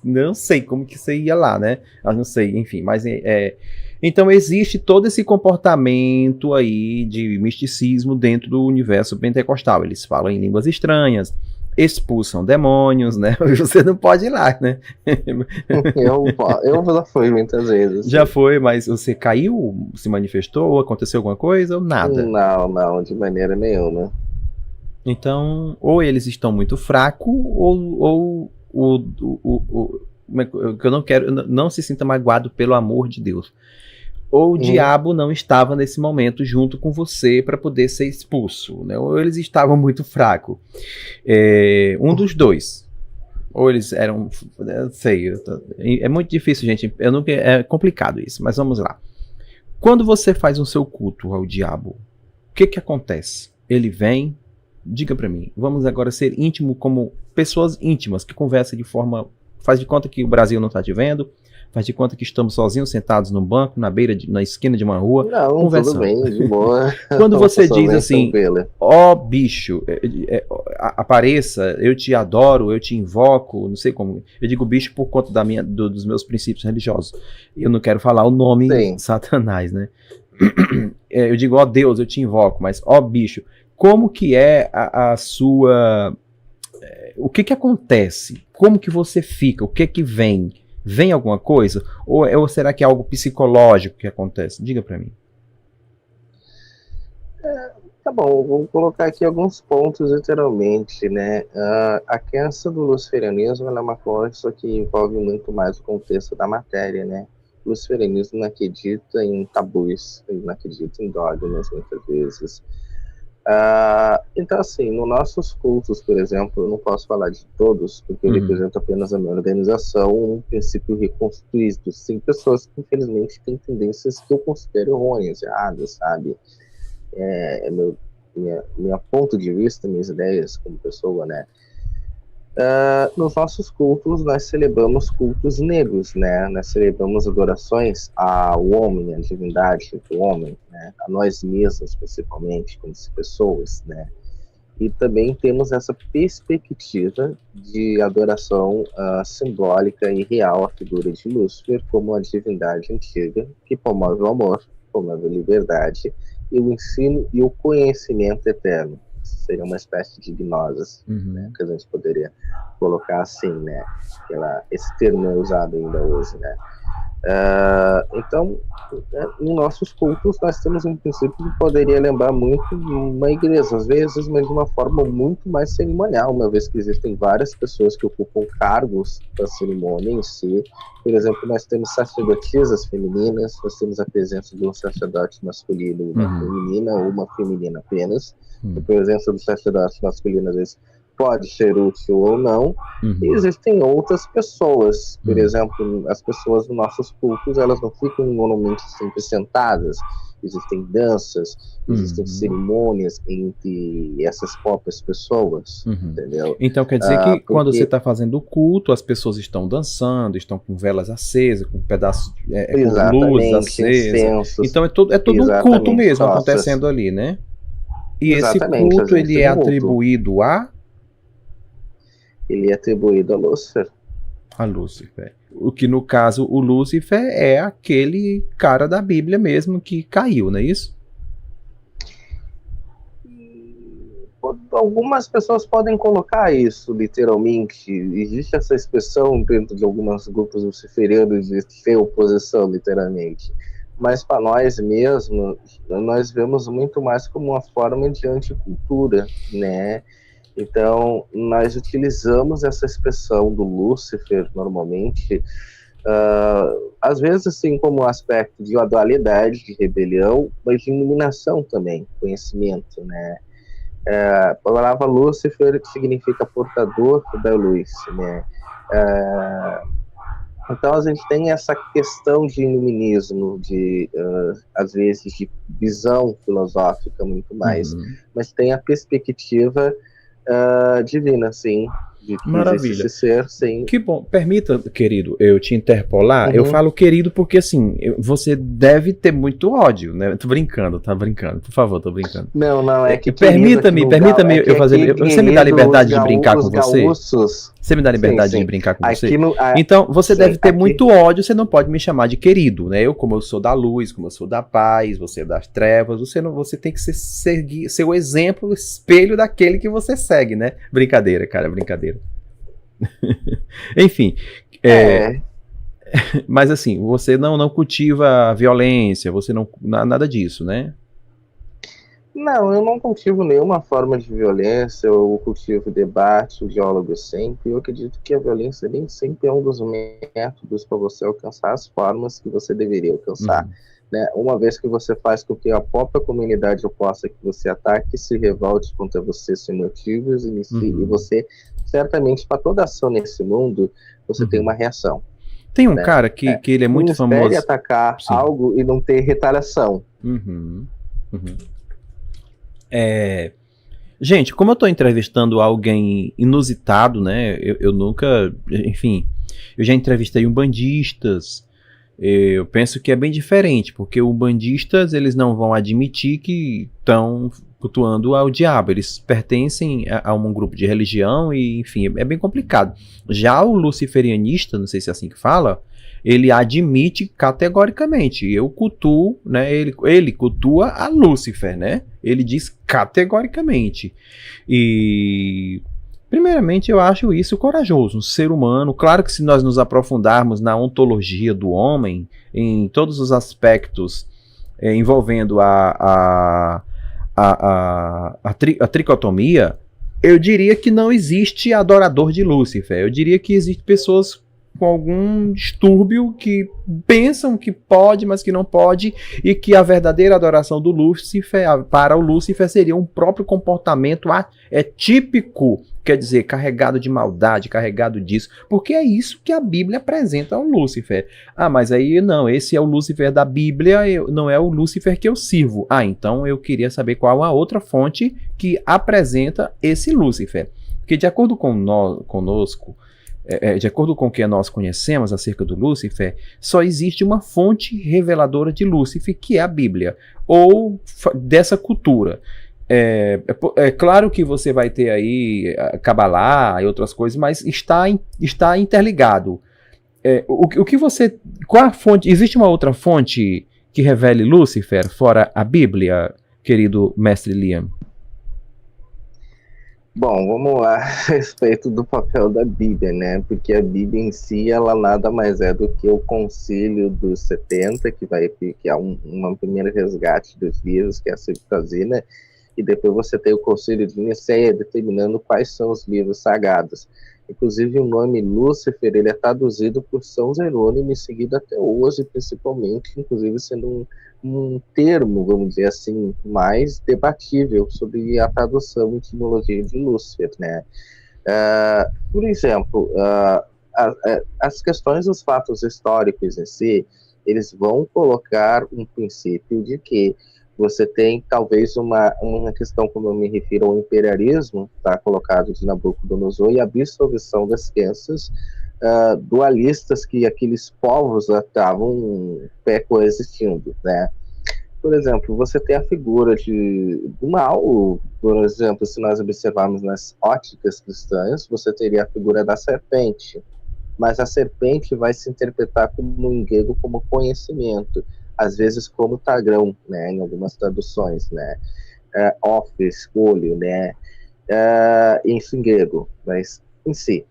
não sei como que você ia lá, né? Eu não sei, enfim, mas então existe todo esse comportamento aí de misticismo dentro do universo pentecostal. Eles falam em línguas estranhas, expulsam demônios, né? Você não pode ir lá, né? Eu já fui muitas vezes. Já foi, mas você caiu, se manifestou, ou aconteceu alguma coisa, ou nada? Não, de maneira nenhuma. Então, ou eles estão muito fracos, ou eu não quero, não se sinta magoado pelo amor de Deus. Ou o diabo não estava nesse momento junto com você para poder ser expulso, né? Ou eles estavam muito fracos. Um dos dois. Ou eles eram... Eu sei. É muito difícil, gente. É complicado isso, mas vamos lá. Quando você faz o seu culto ao diabo, o que acontece? Ele vem... Diga para mim. Vamos agora ser íntimo como pessoas íntimas que conversam de forma... Faz de conta que o Brasil não está te vendo. Faz de conta que estamos sozinhos, sentados num banco, na esquina de uma rua, conversando. Tudo bem, de boa. Quando você diz assim, bicho, apareça, eu te adoro, eu te invoco, não sei como. Eu digo bicho por conta dos meus princípios religiosos. Eu não quero falar o nome Satanás, né? Eu digo, Deus, eu te invoco, mas bicho, como que é a sua... O que acontece? Como que você fica? O que vem? Vem alguma coisa? Ou será que é algo psicológico que acontece? Diga pra mim. Tá bom, vou colocar aqui alguns pontos literalmente, né? A crença do luciferianismo é uma coisa que envolve muito mais o contexto da matéria, né? O luciferianismo não acredita em tabus, ele não acredita em dogmas muitas vezes. Então, assim, nos nossos cultos, por exemplo, eu não posso falar de todos, porque eu represento apenas a minha organização, um princípio reconstruído. Tem pessoas que, infelizmente, têm tendências que eu considero errôneas, erradas, sabe? Minha ponto de vista, minhas ideias como pessoa, né? Nos nossos cultos, nós celebramos cultos negros, né? Nós celebramos adorações ao homem, à divindade do homem, né? A nós mesmos, principalmente, como pessoas, né? E também temos essa perspectiva de adoração simbólica e real à figura de Lúcifer como a divindade antiga que promove o amor, promove a liberdade e o ensino e o conhecimento eterno. seria uma espécie de gnose, né, que a gente poderia colocar assim, né, esse termo é usado ainda hoje, né. Então, em nossos cultos nós temos um princípio que poderia lembrar muito uma igreja, às vezes, mas de uma forma muito mais cerimonial, uma vez que existem várias pessoas que ocupam cargos da cerimônia em si. Por exemplo, nós temos sacerdotisas femininas, nós temos a presença de um sacerdote masculino e uma feminina, ou uma feminina apenas. A presença do sacerdote masculino, às vezes, pode ser útil ou não, e existem outras pessoas, por exemplo, as pessoas dos nossos cultos, elas não ficam normalmente sempre sentadas, existem danças, existem cerimônias entre essas próprias pessoas, entendeu? Então quer dizer que quando você está fazendo o culto, as pessoas estão dançando, estão com velas acesas, com pedaços, com luzes acesas, incensos, então é todo um culto mesmo acontecendo ali, né? E esse culto, ele é atribuído a? Ele é atribuído a Lúcifer. A Lúcifer. O que, no caso, o Lúcifer é aquele cara da Bíblia mesmo que caiu, não é isso? Algumas pessoas podem colocar isso, literalmente. Existe essa expressão dentro de alguns grupos luciferianos de ter oposição, literalmente. Mas para nós mesmos, nós vemos muito mais como uma forma de anticultura, né? Então, nós utilizamos essa expressão do Lúcifer, normalmente, às vezes, assim, como um aspecto de uma dualidade, de rebelião, mas de iluminação também, conhecimento, né? A palavra Lúcifer significa portador da luz, né? Então, a gente tem essa questão de iluminismo, às vezes, de visão filosófica muito mais, mas tem a perspectiva divina, sim. Maravilha. Ser, sim. Que bom. Permita, querido, eu te interpolar. Eu falo querido porque, assim, você deve ter muito ódio, né? Tô brincando, tá brincando. Por favor, tô brincando. Não, é que... Permita-me eu fazer... Você me dá liberdade de brincar com você? Você me dá liberdade de brincar com você? Então, você deve ter muito ódio, você não pode me chamar de querido, né? Como eu sou da luz, como eu sou da paz, você é das trevas, você tem que ser o exemplo, o espelho daquele que você segue, né? Brincadeira, cara, brincadeira. Enfim, mas assim, você não cultiva a violência, você não nada disso, né? Não, eu não cultivo nenhuma forma de violência, eu cultivo debate, o diálogo sempre. Eu acredito que a violência nem sempre é um dos métodos para você alcançar as formas que você deveria alcançar. Né? Uma vez que você faz com que a própria comunidade oposta que você ataque se revolte contra você sem motivos, e você, certamente, para toda ação nesse mundo, você tem uma reação. Tem um cara que ele é muito famoso. Não espere atacar algo e não ter retaliação. Gente, como eu estou entrevistando alguém inusitado, né? Eu nunca, enfim, eu já entrevistei umbandistas. Eu penso que é bem diferente, porque umbandistas, eles não vão admitir que estão cultuando ao diabo, eles pertencem a um grupo de religião e, enfim, é bem complicado. Já o luciferianista, não sei se é assim que fala, ele admite categoricamente, eu cultuo, né, ele cultua a Lúcifer, né, ele diz categoricamente. E primeiramente eu acho isso corajoso, um ser humano. Claro que se nós nos aprofundarmos na ontologia do homem, em todos os aspectos envolvendo a tricotomia, eu diria que não existe adorador de Lúcifer, eu diria que existem pessoas com algum distúrbio que pensam que pode, mas que não pode, e que a verdadeira adoração do Lúcifer, para o Lúcifer, seria um próprio comportamento típico, quer dizer, carregado de maldade, carregado disso, porque é isso que a Bíblia apresenta ao Lúcifer. Mas aí não, esse é o Lúcifer da Bíblia, não é o Lúcifer que eu sirvo. Então eu queria saber qual a outra fonte que apresenta esse Lúcifer, porque de acordo com conosco, de acordo com o que nós conhecemos acerca do Lúcifer, só existe uma fonte reveladora de Lúcifer, que é a Bíblia, ou dessa cultura. É claro que você vai ter aí Cabalá e outras coisas, mas está interligado. Qual a fonte? Existe uma outra fonte que revele Lúcifer, fora a Bíblia, querido mestre Liam? Bom, vamos lá a respeito do papel da Bíblia, né? Porque a Bíblia em si, ela nada mais é do que o Concílio dos 70, que é um primeiro resgate dos livros, que é a Septuaginta, e depois você tem o Concílio de Nicéia determinando quais são os livros sagrados. Inclusive o nome Lúcifer, ele é traduzido por São Jerônimo e seguido até hoje, principalmente, inclusive sendo um termo, vamos dizer assim, mais debatível sobre a tradução e etimologia de Lúcifer, né? Por exemplo, as questões dos fatos históricos em si, eles vão colocar um princípio de que você tem talvez uma questão, como eu me refiro ao imperialismo, tá colocado de Nabucodonosor, e a absolvição das crenças dualistas que aqueles povos estavam coexistindo, né? Por exemplo, você tem a figura do mal, por exemplo, se nós observarmos nas óticas cristãs, você teria a figura da serpente, mas a serpente vai se interpretar como em grego como conhecimento, às vezes como tagrão, né, em algumas traduções, né, office, olho, né, isso em grego, mas em si.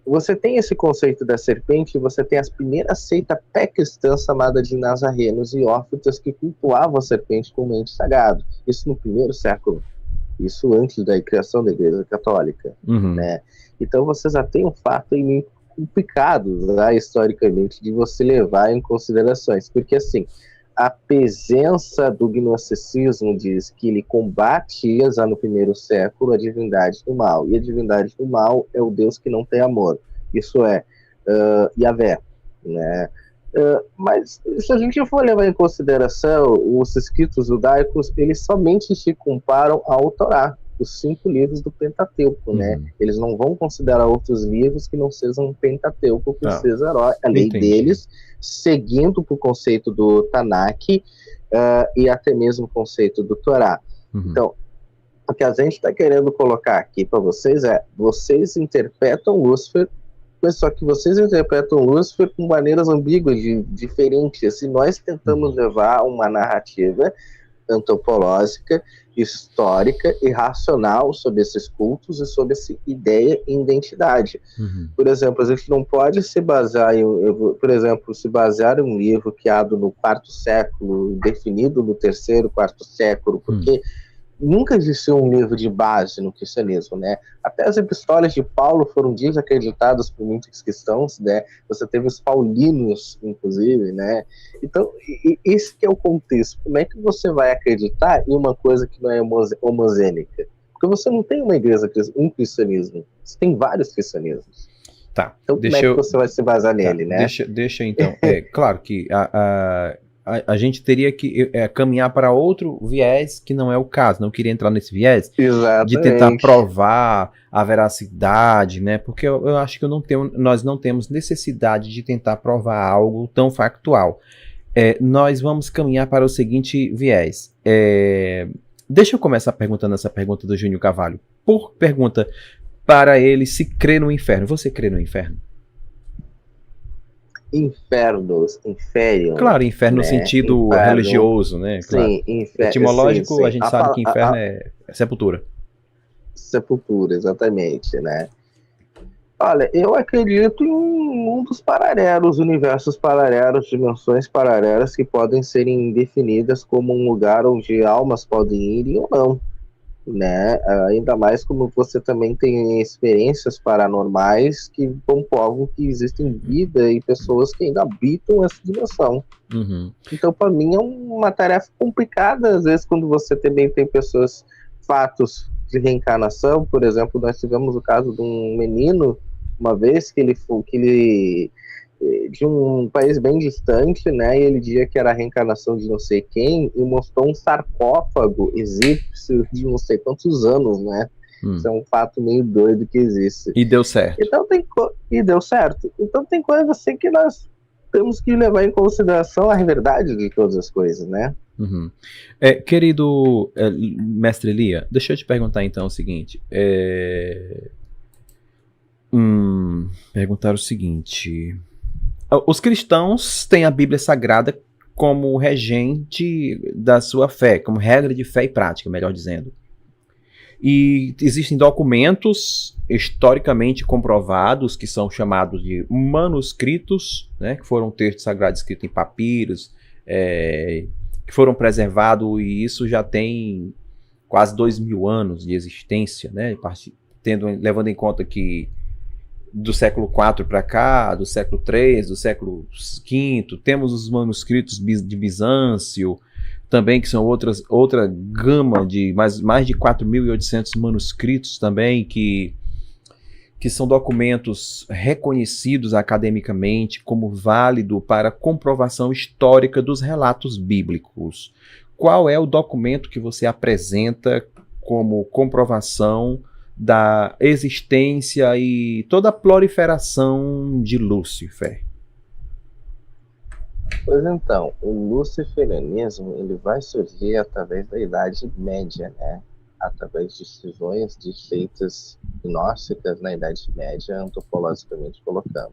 Você tem esse conceito da serpente, você tem as primeiras seitas pré-cristãs chamadas de nazarenos e ófitas que cultuavam a serpente como ente sagrado. Isso no primeiro século. Isso antes da criação da Igreja Católica. Né? Então você já tem um fato aí meio complicado, né, historicamente, de você levar em considerações. Porque assim, a presença do gnosticismo diz que ele combatia já no primeiro século a divindade do mal. E a divindade do mal é o Deus que não tem amor. Isso é Yahvé, né? Mas se a gente for levar em consideração os escritos judaicos, eles somente se comparam ao Torá, os 5 livros do Pentateuco, né? Eles não vão considerar outros livros que não sejam Pentateuco, que seja a lei deles, seguindo o conceito do Tanakh e até mesmo o conceito do Torá. Então, o que a gente está querendo colocar aqui para vocês é, vocês interpretam Lúcifer, mas só que vocês interpretam Lúcifer com maneiras ambíguas, diferentes. Se nós tentamos levar uma narrativa antropológica, histórica e racional sobre esses cultos e sobre essa ideia e identidade. Por exemplo, a gente não pode se basear se basear em um livro criado no 4º século, definido no 3º, 4º século, porque nunca existiu um livro de base no cristianismo, né? Até as epístolas de Paulo foram desacreditadas por muitos cristãos, né? Você teve os paulinos, inclusive, né? Então, esse que é o contexto. Como é que você vai acreditar em uma coisa que não é homogênica? Porque você não tem uma igreja, um cristianismo. Você tem vários cristianismos. Tá. Então, como é que você vai se basear nele, né? Deixa então. Claro que a gente teria que caminhar para outro viés, que não é o caso. Não queria entrar nesse viés. Exatamente. De tentar provar a veracidade, né? Porque eu acho que nós não temos necessidade de tentar provar algo tão factual. Nós vamos caminhar para o seguinte viés. Deixa eu começar perguntando essa pergunta do Júnior Carvalho. Por pergunta para ele se crê no inferno. Você crê no inferno? Infernos, inferior. Claro, inferno, né? No sentido religioso, né? Claro. Sim, etimológico, sim. A gente sabe que inferno é sepultura. Sepultura, exatamente, né? Olha, eu acredito em mundos paralelos, universos paralelos, dimensões paralelas que podem serem definidas como um lugar onde almas podem ir ou não, né? Ainda mais como você também tem experiências paranormais que comprovam que existem vida e pessoas que ainda habitam essa dimensão. Então, para mim, é uma tarefa complicada, às vezes, quando você também tem pessoas, fatos de reencarnação. Por exemplo, nós tivemos o caso de um menino, uma vez, que ele de um país bem distante, né, e ele dizia que era a reencarnação de não sei quem, e mostrou um sarcófago egípcio de não sei quantos anos, né? Isso é um fato meio doido que existe. E deu certo. Então e deu certo. Então tem coisa assim que nós temos que levar em consideração a verdade de todas as coisas, né? Querido mestre Lia, deixa eu te perguntar então o seguinte. Perguntar o seguinte. Os cristãos têm a Bíblia Sagrada como regente da sua fé, como regra de fé e prática, melhor dizendo. E existem documentos historicamente comprovados, que são chamados de manuscritos, né, que foram textos sagrados escritos em papiros, que foram preservados, e isso já tem quase 2000 anos de existência, né, levando em conta que do século IV para cá, do século III, do século V, temos os manuscritos de Bizâncio, também, que são outra gama de mais de 4.800 manuscritos também, que são documentos reconhecidos academicamente como válido para comprovação histórica dos relatos bíblicos. Qual é o documento que você apresenta como comprovação da existência e toda a proliferação de Lúcifer? Pois então, o luciferianismo ele vai surgir através da Idade Média, né? Através de cisões de seitas gnósticas na Idade Média, antropologicamente colocando.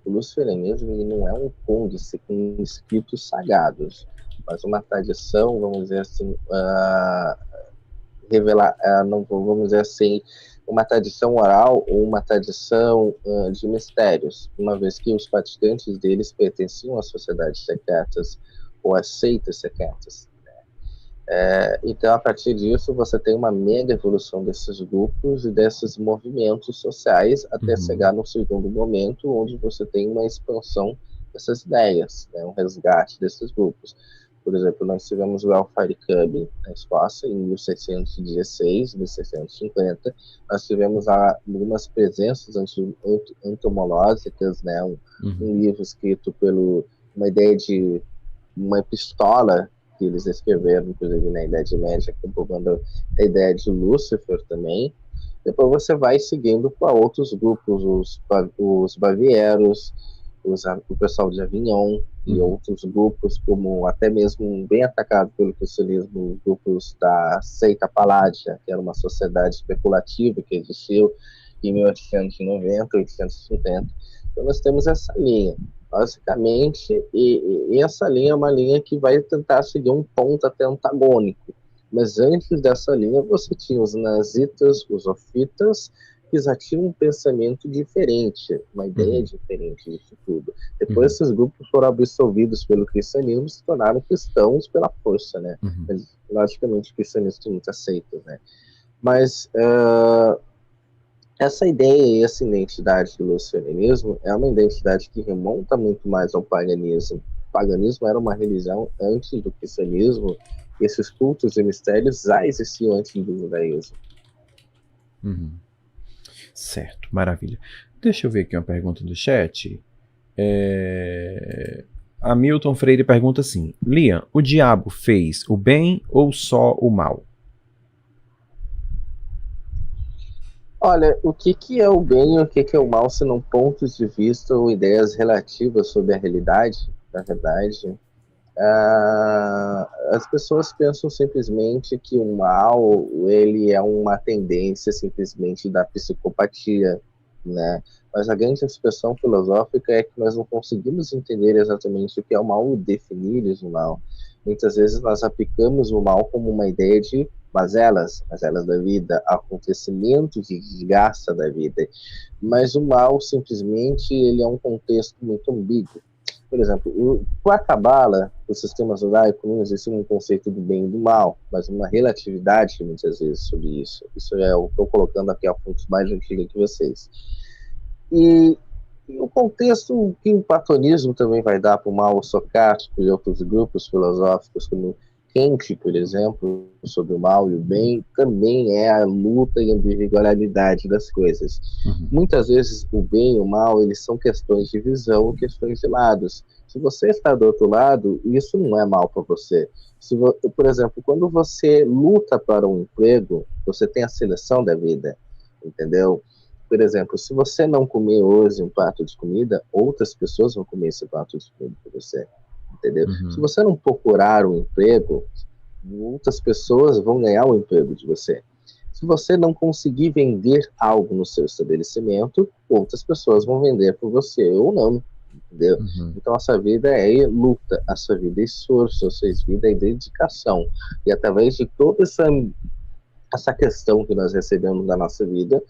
O luciferianismo ele não é um códice com escritos sagrados, mas uma tradição, vamos dizer assim, vamos dizer assim, uma tradição oral ou uma tradição de mistérios, uma vez que os praticantes deles pertenciam às sociedades secretas ou às seitas secretas. Então, a partir disso, você tem uma mega evolução desses grupos e desses movimentos sociais até chegar no segundo momento, onde você tem uma expansão dessas ideias, né, um resgate desses grupos. Por exemplo, nós tivemos o Hellfire Club na Escócia em 1616, 1650. Nós tivemos algumas presenças entomológicas, né? Um livro escrito uma ideia de uma epistola que eles escreveram, inclusive na Idade Média, comprovando a ideia de Lúcifer também. Depois você vai seguindo para outros grupos, os bavieros, o pessoal de Avignon e outros grupos, como até mesmo bem atacado pelo cristianismo, grupos da seita Paládia, que era uma sociedade especulativa que existiu em 1890, 1850. Então nós temos essa linha, basicamente, e essa linha é uma linha que vai tentar seguir um ponto até antagônico. Mas antes dessa linha você tinha os nazitas, os ofitas, que já tinham um pensamento diferente, uma ideia diferente disso tudo. Depois esses grupos foram absolvidos pelo cristianismo e se tornaram cristãos pela força, né? Mas, logicamente, o cristianismo tem muitas seitas, né? Mas essa ideia e essa identidade do luciferianismo é uma identidade que remonta muito mais ao paganismo. O paganismo era uma religião antes do cristianismo, e esses cultos e mistérios já existiam antes do judaísmo. Certo, maravilha. Deixa eu ver aqui uma pergunta do chat. A Milton Freire pergunta assim: Liam, o diabo fez o bem ou só o mal? Olha, o que é o bem e o que é o mal, senão pontos de vista ou ideias relativas sobre a realidade, na verdade. As pessoas pensam simplesmente que o mal ele é uma tendência simplesmente da psicopatia, né? Mas a grande expressão filosófica é que nós não conseguimos entender exatamente o que é o mal ou definir o mal. Muitas vezes nós aplicamos o mal como uma ideia de mazelas da vida, acontecimento de desgraça da vida. Mas o mal simplesmente ele é um contexto muito ambíguo. Por exemplo, para a Cabala, o sistema judaico, não existe um conceito do bem e do mal, mas uma relatividade muitas vezes sobre isso. Isso é o que eu estou colocando aqui a fonte mais antiga que vocês. E o contexto que o platonismo também vai dar para o mal socrático e outros grupos filosóficos, como Kant, por exemplo, sobre o mal e o bem, também é a luta e a ambiguidade das coisas. Muitas vezes o bem e o mal, eles são questões de visão, questões de lados. Se você está do outro lado, isso não é mal para você. Por exemplo, quando você luta para um emprego, você tem a seleção da vida, entendeu? Por exemplo, se você não comer hoje um prato de comida, outras pessoas vão comer esse prato de comida para você. Entendeu? Se você não procurar um emprego, outras pessoas vão ganhar o emprego de você. Se você não conseguir vender algo no seu estabelecimento, outras pessoas vão vender por você ou não, entendeu? Então a sua vida é luta, a sua vida é esforço, a sua vida é dedicação. E através de toda essa essa questão que nós recebemos da nossa vida,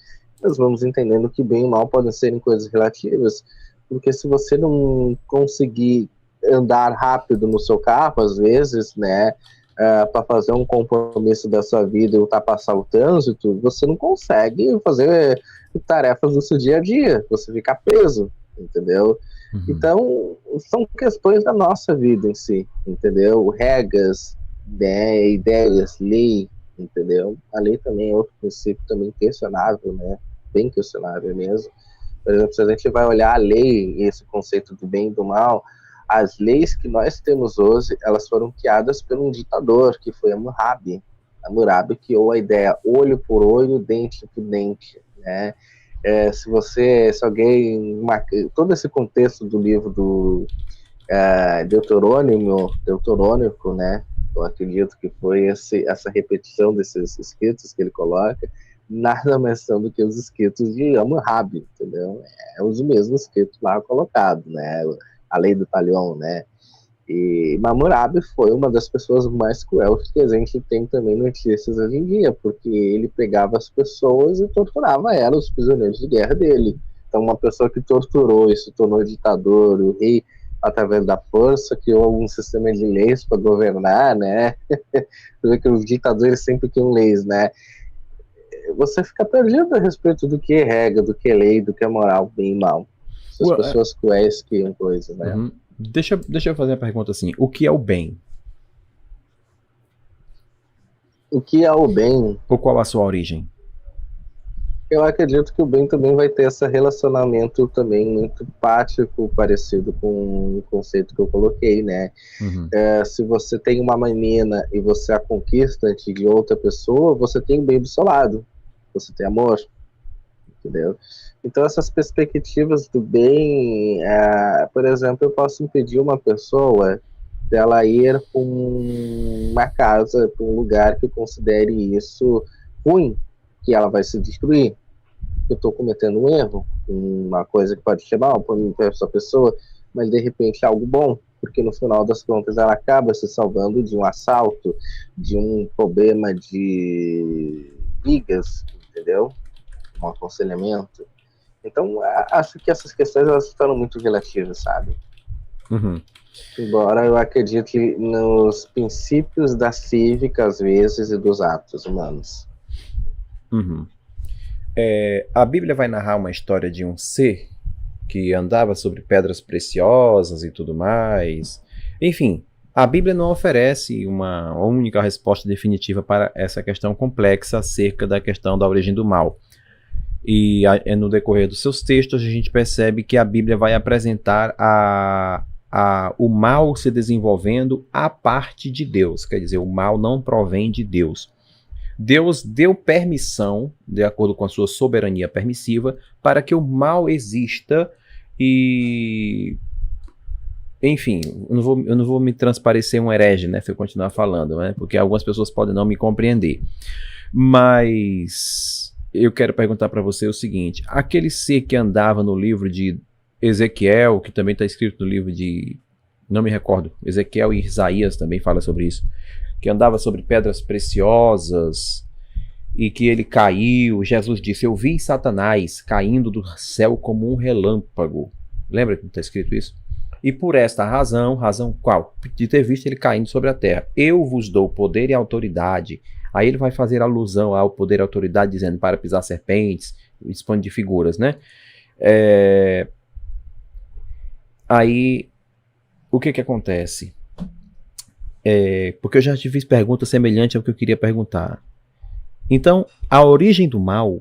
nós vamos entendendo que bem e mal podem serem coisas relativas, porque se você não conseguir andar rápido no seu carro, às vezes, né, para fazer um compromisso da sua vida e ultrapassar o trânsito, você não consegue fazer tarefas do seu dia a dia, você fica preso, entendeu? Uhum. Então, são questões da nossa vida em si, entendeu? Regras, né, ideias, lei, entendeu? A lei também é outro princípio também questionável, né? Bem questionável mesmo. Por exemplo, se a gente vai olhar a lei e esse conceito do bem e do mal, as leis que nós temos hoje, elas foram criadas por um ditador, que foi Hammurabi. Hammurabi criou a ideia olho por olho, dente por dente, né? Se alguém... todo esse contexto do livro do Deuterônimo, né? Eu acredito que foi essa repetição desses escritos que ele coloca, nada mais são do que os escritos de Hammurabi, entendeu? É os mesmos escritos lá colocados, né? A lei do talião, né? E Hammurabi foi uma das pessoas mais cruéis que a gente tem também notícias hoje em dia, porque ele pegava as pessoas e torturava elas, os prisioneiros de guerra dele. Então, uma pessoa que torturou e se tornou ditador, o rei, através da força, criou um sistema de leis para governar, né? Você vê que os ditadores sempre criam leis, né? Você fica perdido a respeito do que é regra, do que é lei, do que é moral, bem e mal. Essas pessoas cruéis criam coisas, né? Uhum. Deixa eu fazer uma pergunta assim. O que é o bem? O que é o bem? Ou qual a sua origem? Eu acredito que o bem também vai ter esse relacionamento também muito prático, parecido com o conceito que eu coloquei, né? Uhum. Se você tem uma menina e você a conquista antes de outra pessoa, você tem o bem do seu lado. Você tem amor, entendeu? Então essas perspectivas do bem, por exemplo, eu posso impedir uma pessoa dela ir para uma casa, para um lugar que eu considere isso ruim, que ela vai se destruir. Eu estou cometendo um erro, uma coisa que pode ser mal para essa pessoa, mas de repente é algo bom, porque no final das contas ela acaba se salvando de um assalto, de um problema de brigas, entendeu? Um aconselhamento. Então, acho que essas questões elas estão muito relativas, sabe? Uhum. Embora eu acredite nos princípios da cívica, às vezes, e dos atos humanos. Uhum. A Bíblia vai narrar uma história de um ser que andava sobre pedras preciosas e tudo mais. Enfim, a Bíblia não oferece uma única resposta definitiva para essa questão complexa acerca da questão da origem do mal. E no decorrer dos seus textos a gente percebe que a Bíblia vai apresentar o mal se desenvolvendo a parte de Deus. Quer dizer, o mal não provém de Deus. Deus deu permissão, de acordo com a sua soberania permissiva, para que o mal exista e... Enfim, eu não vou me transparecer um herege, né, se eu continuar falando, né, porque algumas pessoas podem não me compreender. Mas eu quero perguntar para você o seguinte: aquele ser que andava no livro de Ezequiel, que também está escrito no livro de... não me recordo, Ezequiel e Isaías também fala sobre isso, que andava sobre pedras preciosas e que ele caiu. Jesus disse: eu vi Satanás caindo do céu como um relâmpago. Lembra que está escrito isso? E por esta razão qual? De ter visto ele caindo sobre a terra. Eu vos dou poder e autoridade. Aí ele vai fazer alusão ao poder e autoridade, dizendo para pisar serpentes, expande de figuras, né? Aí, o que acontece? Porque eu já te fiz pergunta semelhante ao que eu queria perguntar. Então, a origem do mal,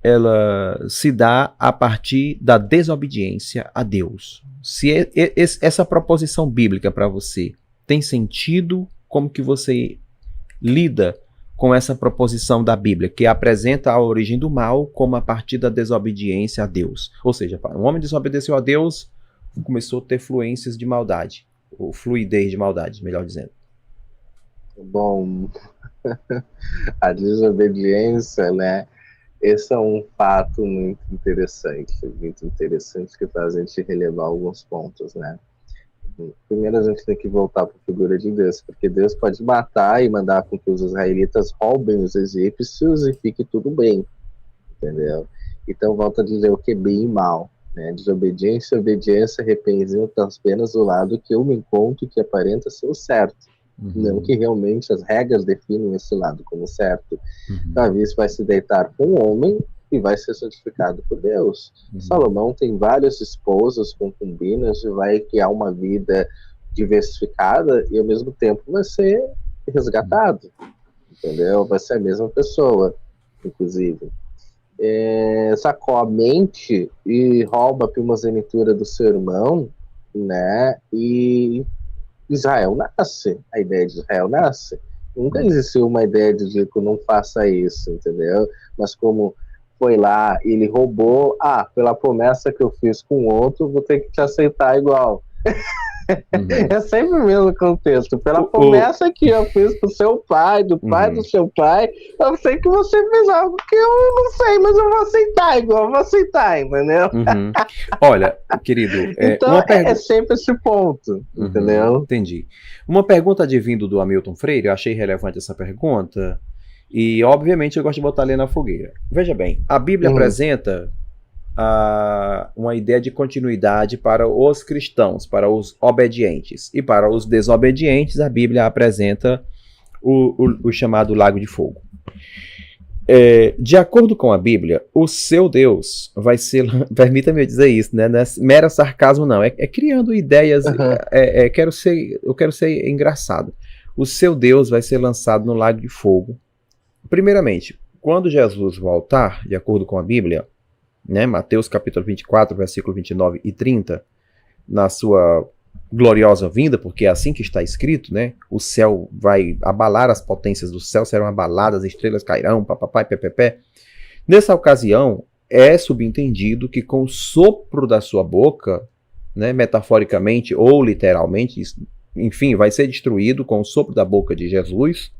ela se dá a partir da desobediência a Deus. Se essa proposição bíblica para você tem sentido, como que você lida com essa proposição da Bíblia, que apresenta a origem do mal como a partir da desobediência a Deus? Ou seja, um homem desobedeceu a Deus, começou a ter fluências de maldade, ou fluidez de maldade, melhor dizendo. Bom, a desobediência, né? Esse é um fato muito interessante que faz a gente relevar alguns pontos, né? Primeiro a gente tem que voltar para a figura de Deus, porque Deus pode matar e mandar com que os israelitas roubem os egípcios e fique tudo bem, entendeu? Então volta a dizer o que é bem e mal, né? Desobediência e obediência representam apenas o lado que eu me encontro que aparenta ser o certo, não que realmente as regras definem esse lado como certo. Davi vai se deitar com um homem e vai ser santificado por Deus. Salomão tem várias esposas, concubinas, e vai criar uma vida diversificada e ao mesmo tempo vai ser resgatado, entendeu? Vai ser a mesma pessoa, inclusive. Sacou a mente e rouba a primogenitura do seu irmão, né? E Israel nasce, a ideia de Israel nasce. Nunca existiu uma ideia de tipo, não faça isso, entendeu? Mas como foi lá, ele roubou, pela promessa que eu fiz com outro, vou ter que te aceitar igual. É sempre o mesmo contexto. Pela promessa que eu fiz pro seu pai, do pai do seu pai, eu sei que você fez algo que eu não sei, mas eu vou aceitar igual, eu vou aceitar, entendeu? Olha, querido, então é sempre esse ponto, entendeu? Entendi. Uma pergunta advindo do Hamilton Freire, eu achei relevante essa pergunta, e obviamente eu gosto de botar ali na fogueira. Veja bem, a Bíblia apresenta uma ideia de continuidade para os cristãos, para os obedientes. E para os desobedientes, a Bíblia apresenta o chamado lago de fogo. De acordo com a Bíblia, o seu Deus vai ser... Permita-me dizer isso, né? Não é mero sarcasmo, não. É criando ideias... Eu quero ser engraçado. O seu Deus vai ser lançado no lago de fogo. Primeiramente, quando Jesus voltar, de acordo com a Bíblia, né, Mateus capítulo 24, versículo 29 e 30, na sua gloriosa vinda, porque é assim que está escrito, né, o céu vai abalar, as potências do céu serão abaladas, as estrelas cairão, papapai, pepepé. Nessa ocasião, é subentendido que com o sopro da sua boca, né, metaforicamente ou literalmente, enfim, vai ser destruído com o sopro da boca de Jesus,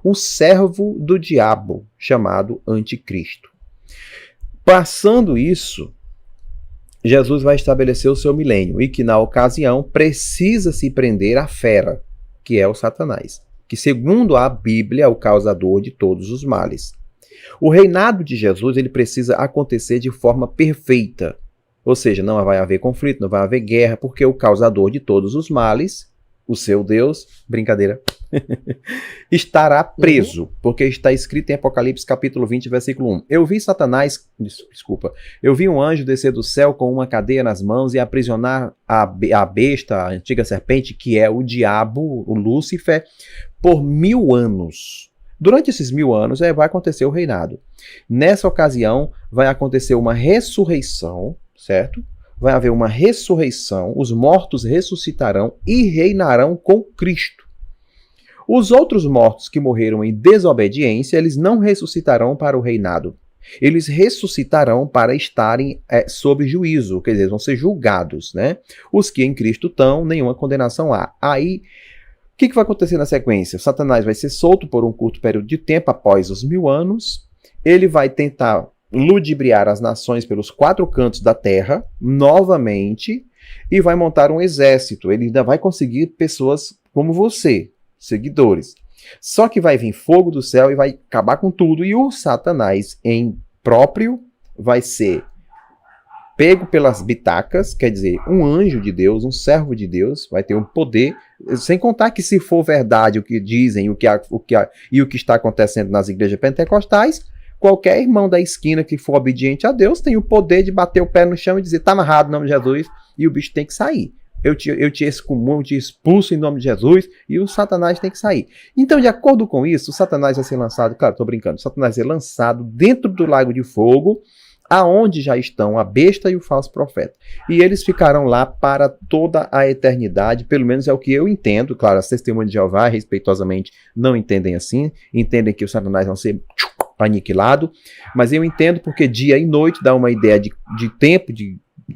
um servo do diabo chamado Anticristo. Passando isso, Jesus vai estabelecer o seu milênio e que, na ocasião, precisa se prender à fera, que é o Satanás, que, segundo a Bíblia, é o causador de todos os males. O reinado de Jesus ele precisa acontecer de forma perfeita, ou seja, não vai haver conflito, não vai haver guerra, porque o causador de todos os males, o seu Deus, brincadeira, estará preso, porque está escrito em Apocalipse capítulo 20, versículo 1. Eu vi um anjo descer do céu com uma cadeia nas mãos e aprisionar a besta, a antiga serpente, que é o diabo, o Lúcifer, por 1000 anos. Durante esses 1000 anos vai acontecer o reinado. Nessa ocasião vai acontecer uma ressurreição, certo? Vai haver uma ressurreição, os mortos ressuscitarão e reinarão com Cristo. Os outros mortos que morreram em desobediência, eles não ressuscitarão para o reinado. Eles ressuscitarão para estarem sob juízo, quer dizer, vão ser julgados, né? Os que em Cristo estão, nenhuma condenação há. Aí, o que vai acontecer na sequência? Satanás vai ser solto por um curto período de tempo após os 1000 anos. Ele vai tentar ludibriar as nações pelos 4 cantos da terra, novamente, e vai montar um exército. Ele ainda vai conseguir pessoas como você, seguidores. Só que vai vir fogo do céu e vai acabar com tudo, e o Satanás em próprio vai ser pego pelas bitacas, quer dizer, um anjo de Deus, um servo de Deus, vai ter um poder, sem contar que se for verdade o que dizem e o que está acontecendo nas igrejas pentecostais, qualquer irmão da esquina que for obediente a Deus tem o poder de bater o pé no chão e dizer, tá amarrado em nome de Jesus, e o bicho tem que sair. Eu te excomungo, te expulso em nome de Jesus, e o Satanás tem que sair. Então, de acordo com isso, o Satanás vai ser lançado, claro, estou brincando, o Satanás vai ser lançado dentro do lago de fogo, aonde já estão a besta e o falso profeta. E eles ficarão lá para toda a eternidade, pelo menos é o que eu entendo. Claro, as testemunhas de Jeová, respeitosamente, não entendem assim, entendem que os Satanás vão ser aniquilado, mas eu entendo porque dia e noite dá uma ideia de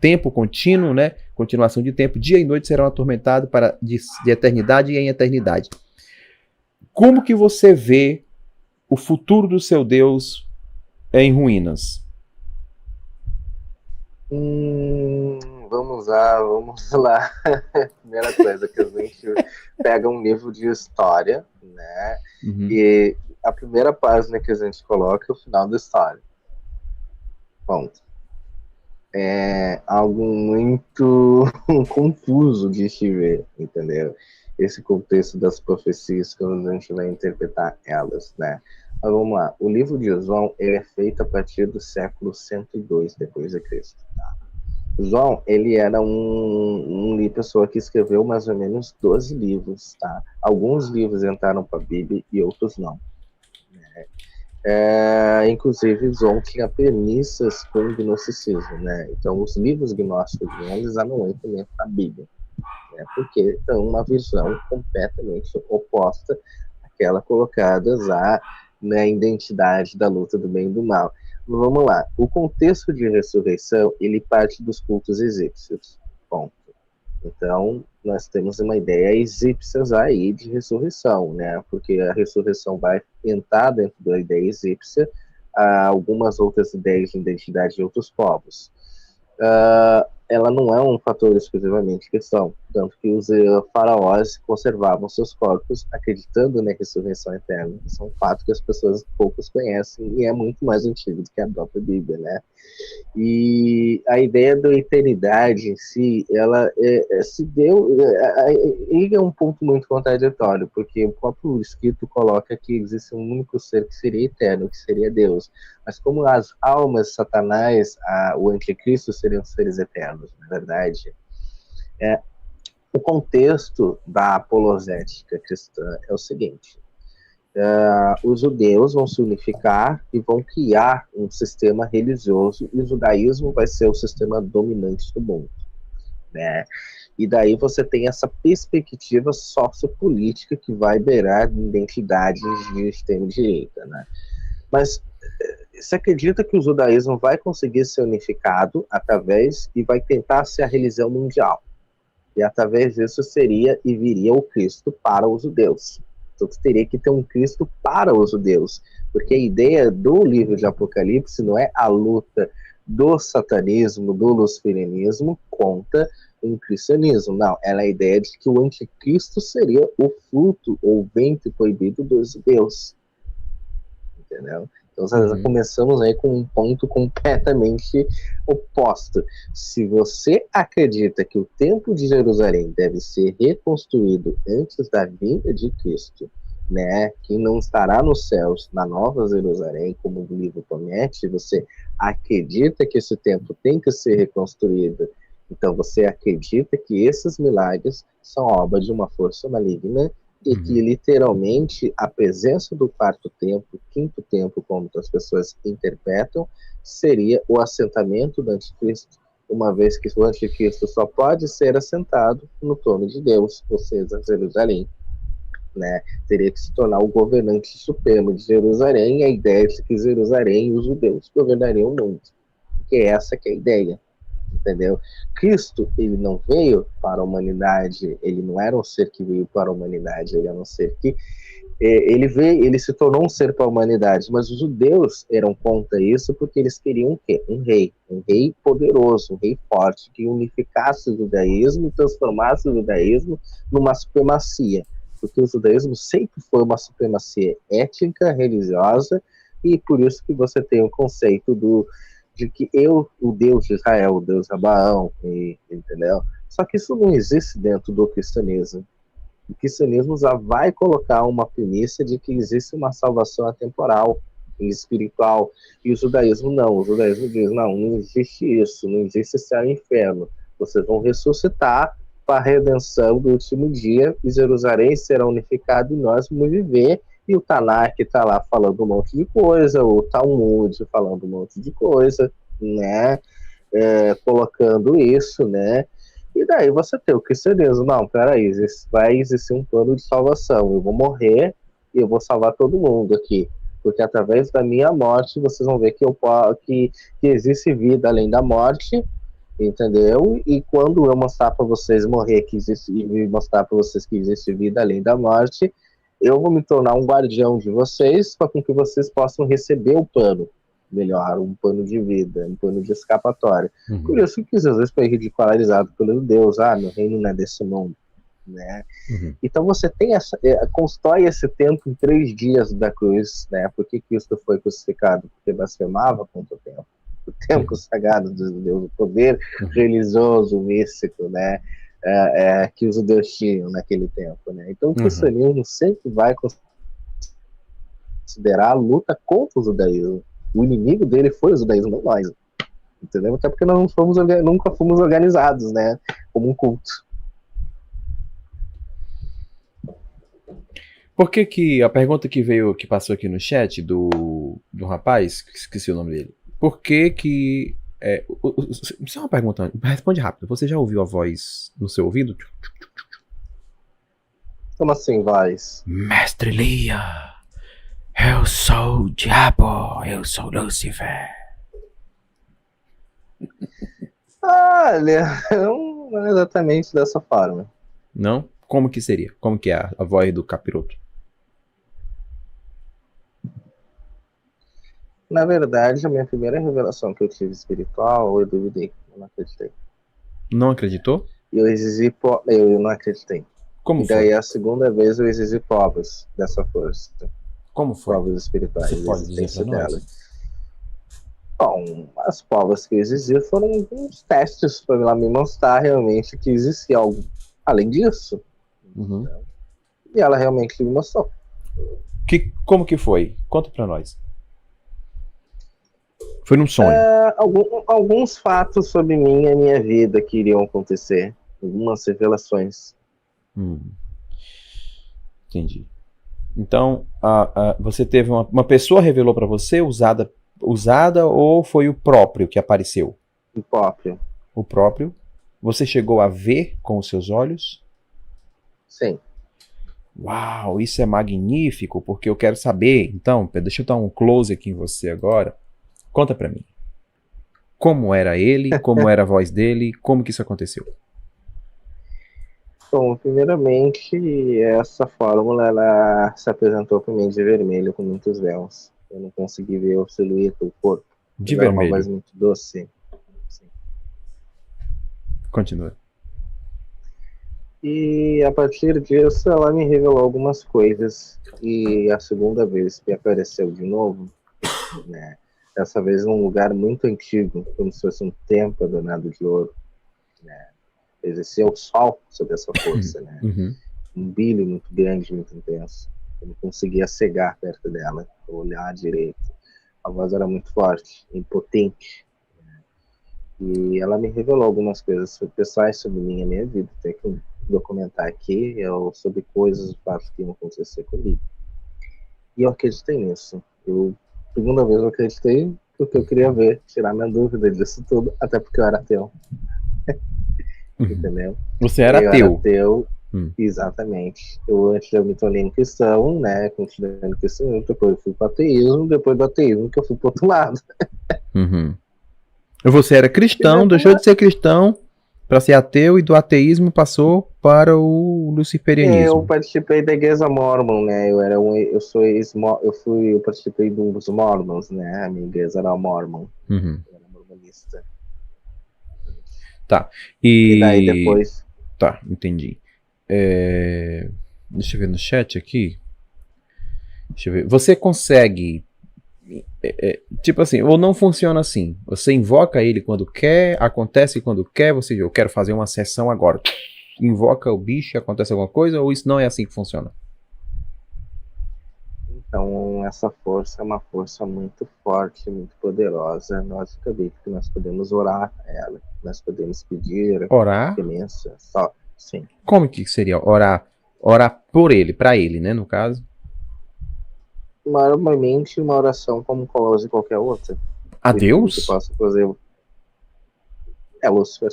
tempo contínuo, né? Continuação de tempo, dia e noite serão atormentados de eternidade em eternidade. Como que você vê o futuro do seu Deus em ruínas? vamos lá. Primeira coisa que a gente pega um livro de história, né? Uhum. E a primeira página que a gente coloca é o final da história. Ponto. É algo muito confuso de se ver, entendeu? Esse contexto das profecias, quando a gente vai interpretar elas, né? Mas vamos lá. O livro de João, ele é feito a partir do século 102 depois de Cristo. Tá? João, ele era uma pessoa que escreveu mais ou menos 12 livros, tá? Alguns livros entraram para a Bíblia e outros não. Né? Inclusive, João tinha premissas com o gnosticismo, né? Então, os livros gnósticos de João, eles já não entram dentro da Bíblia, né? Porque são uma visão completamente oposta àquela colocada já na identidade da luta do bem e do mal. Vamos lá. O contexto de ressurreição, ele parte dos cultos egípcios. Ponto. Então, nós temos uma ideia egípcia aí de ressurreição, né? Porque a ressurreição vai entrar dentro da ideia egípcia algumas outras ideias de identidade de outros povos. Ela não é um fator exclusivamente cristão, tanto que os faraós conservavam seus corpos acreditando na ressurreição eterna. Isso é um fato que as pessoas poucos conhecem e é muito mais antigo do que a própria Bíblia, né? E a ideia da eternidade em si, ela se deu... Ele é um ponto muito contraditório, porque o próprio escrito coloca que existe um único ser que seria eterno, que seria Deus. Mas como as almas, Satanás, o anticristo seriam seres eternos, na verdade, o contexto da apologética cristã é o seguinte: os judeus vão se unificar e vão criar um sistema religioso, e o judaísmo vai ser o sistema dominante do mundo, né? E daí você tem essa perspectiva sociopolítica que vai beirar identidades de extrema-direita, né? Mas você acredita que o judaísmo vai conseguir ser unificado através e vai tentar ser a religião mundial? E através disso seria e viria o Cristo para os judeus. Então teria que ter um Cristo para os judeus, porque a ideia do livro de Apocalipse não é a luta do satanismo, do luciferianismo contra o cristianismo, não. Ela é a ideia de que o anticristo seria o fruto ou o ventre proibido dos judeus. Entendeu? Então, nós começamos aí com um ponto completamente oposto. Se você acredita que o Templo de Jerusalém deve ser reconstruído antes da vinda de Cristo, né, que não estará nos céus, na Nova Jerusalém, como o livro promete, você acredita que esse templo tem que ser reconstruído, então você acredita que esses milagres são obra de uma força maligna, e que literalmente a presença do quarto templo, quinto templo, como as pessoas interpretam, seria o assentamento do anticristo, uma vez que o anticristo só pode ser assentado no trono de Deus, ou seja, Jerusalém, né? Teria que se tornar o governante supremo de Jerusalém, e a ideia de que Jerusalém e os judeus governariam o mundo, porque essa que é a ideia. Entendeu? Cristo, ele não veio para a humanidade, ele não era um ser que veio para a humanidade, ele era um ser que ele se tornou um ser para a humanidade, mas os judeus eram contra isso porque eles queriam o quê? Um rei poderoso, um rei forte, que unificasse o judaísmo e transformasse o judaísmo numa supremacia, porque o judaísmo sempre foi uma supremacia étnica, religiosa, e por isso que você tem o conceito de que o Deus de Israel, o Deus Abraão, entendeu? Só que isso não existe dentro do cristianismo. O cristianismo já vai colocar uma premissa de que existe uma salvação atemporal e espiritual, e o judaísmo não. O judaísmo diz, não existe isso, não existe céu e inferno. Vocês vão ressuscitar para a redenção do último dia, e Jerusalém será unificado e nós vamos viver. E o Tanakh está lá falando um monte de coisa, o Talmud falando um monte de coisa, né? Colocando isso, né? E daí você tem o cristianismo. Não, peraí, vai existir um plano de salvação. Eu vou morrer e eu vou salvar todo mundo aqui. Porque através da minha morte, vocês vão ver que existe vida além da morte, entendeu? E quando eu mostrar para vocês e mostrar para vocês que existe vida além da morte, eu vou me tornar um guardião de vocês para que vocês possam receber o plano, melhor, um plano de vida, um plano de escapatória. Uhum. Por isso que Jesus foi ridicularizado pelo Deus, meu reino não é desse mundo, né? Uhum. Então você tem constrói esse tempo em 3 dias da cruz, né? Por que Cristo foi crucificado? Porque blasfemava contra o tempo sagrado dos judeus, o poder religioso, místico, né? Que os judeus tinham naquele tempo, né? Então o cristianismo sempre vai considerar a luta contra o judaísmo. O inimigo dele foi o judaísmo, não nós, entendeu? Até porque nós nunca fomos organizados, né? Como um culto. Por que a pergunta que passou aqui no chat do rapaz, esqueci o nome dele. Por que isso é uma pergunta, responde rápido. Você já ouviu a voz no seu ouvido? Como assim, voz? Mestre Lia, eu sou o diabo, eu sou Lúcifer. Olha, não é exatamente dessa forma. Não? Como que seria? Como que é a voz do capiroto? Na verdade, a minha primeira revelação que eu tive espiritual, eu duvidei, eu não acreditei. Não acreditou? Eu não acreditei. Como E daí foi? a segunda vez eu exigi provas dessa força. Como foi? Provas espirituais. Você pode dizer pra nós? Bom, as provas que eu exigi foram uns testes para me mostrar realmente que existia algo além disso. Uhum. E ela realmente me mostrou. Como que foi? Conta pra nós. Foi num sonho. Alguns fatos sobre mim e minha vida que iriam acontecer. Algumas revelações. Entendi. Então, você teve uma pessoa revelou pra você, usada, ou foi o próprio que apareceu? O próprio. O próprio. Você chegou a ver com os seus olhos? Sim. Uau, isso é magnífico, porque eu quero saber. Então, deixa eu dar um close aqui em você agora. Conta pra mim. Como era ele, como era a voz dele, como que isso aconteceu? Bom, primeiramente, essa fórmula ela se apresentou para mim de vermelho com muitos véus. Eu não consegui ver o silhueta, o corpo. De Era vermelho. uma voz muito doce. Sim. Continua. E a partir disso, ela me revelou algumas coisas. E a segunda vez que apareceu de novo, né? Dessa vez num lugar muito antigo, como se fosse um templo adornado de ouro, né? Existia o sol sob essa força, né? Um brilho muito grande, muito intenso. Eu não conseguia cegar perto dela, olhar direito. A voz era muito forte, impotente. Né? E ela me revelou algumas coisas pessoais sobre mim e a minha vida. Tem que documentar aqui sobre coisas, fatos que iam acontecer comigo. E eu acreditei nisso. Segunda vez eu acreditei porque eu queria ver, tirar minha dúvida disso tudo, até porque eu era ateu. Entendeu? Você era ateu? Eu era ateu, exatamente. Antes eu me tornei um cristão, né? Continuei no cristianismo, depois eu fui pro ateísmo, depois do ateísmo que eu fui pro outro lado. Você era cristão, deixou de ser cristão para ser ateu e do ateísmo passou para o luciferianismo. Eu participei da igreja Mormon, né? Eu participei dos Mormons, né? A minha igreja era Mormon. Eu era mormonista. Tá. E daí depois. Tá, entendi. Deixa eu ver no chat aqui. Deixa eu ver. Você consegue. Tipo assim, ou não funciona assim. Você invoca ele quando quer, acontece quando quer. Eu quero fazer uma sessão agora. Invoca o bicho e acontece alguma coisa, ou isso não é assim que funciona? Então, essa força é uma força muito forte, muito poderosa. Nós acreditamos que nós podemos orar a ela. Nós podemos pedir. Orar? Sim. Como que seria orar? Orar por ele, para ele, né, no caso? Normalmente uma oração como qualquer outra. A Deus? Que possa fazer. Lúcifer.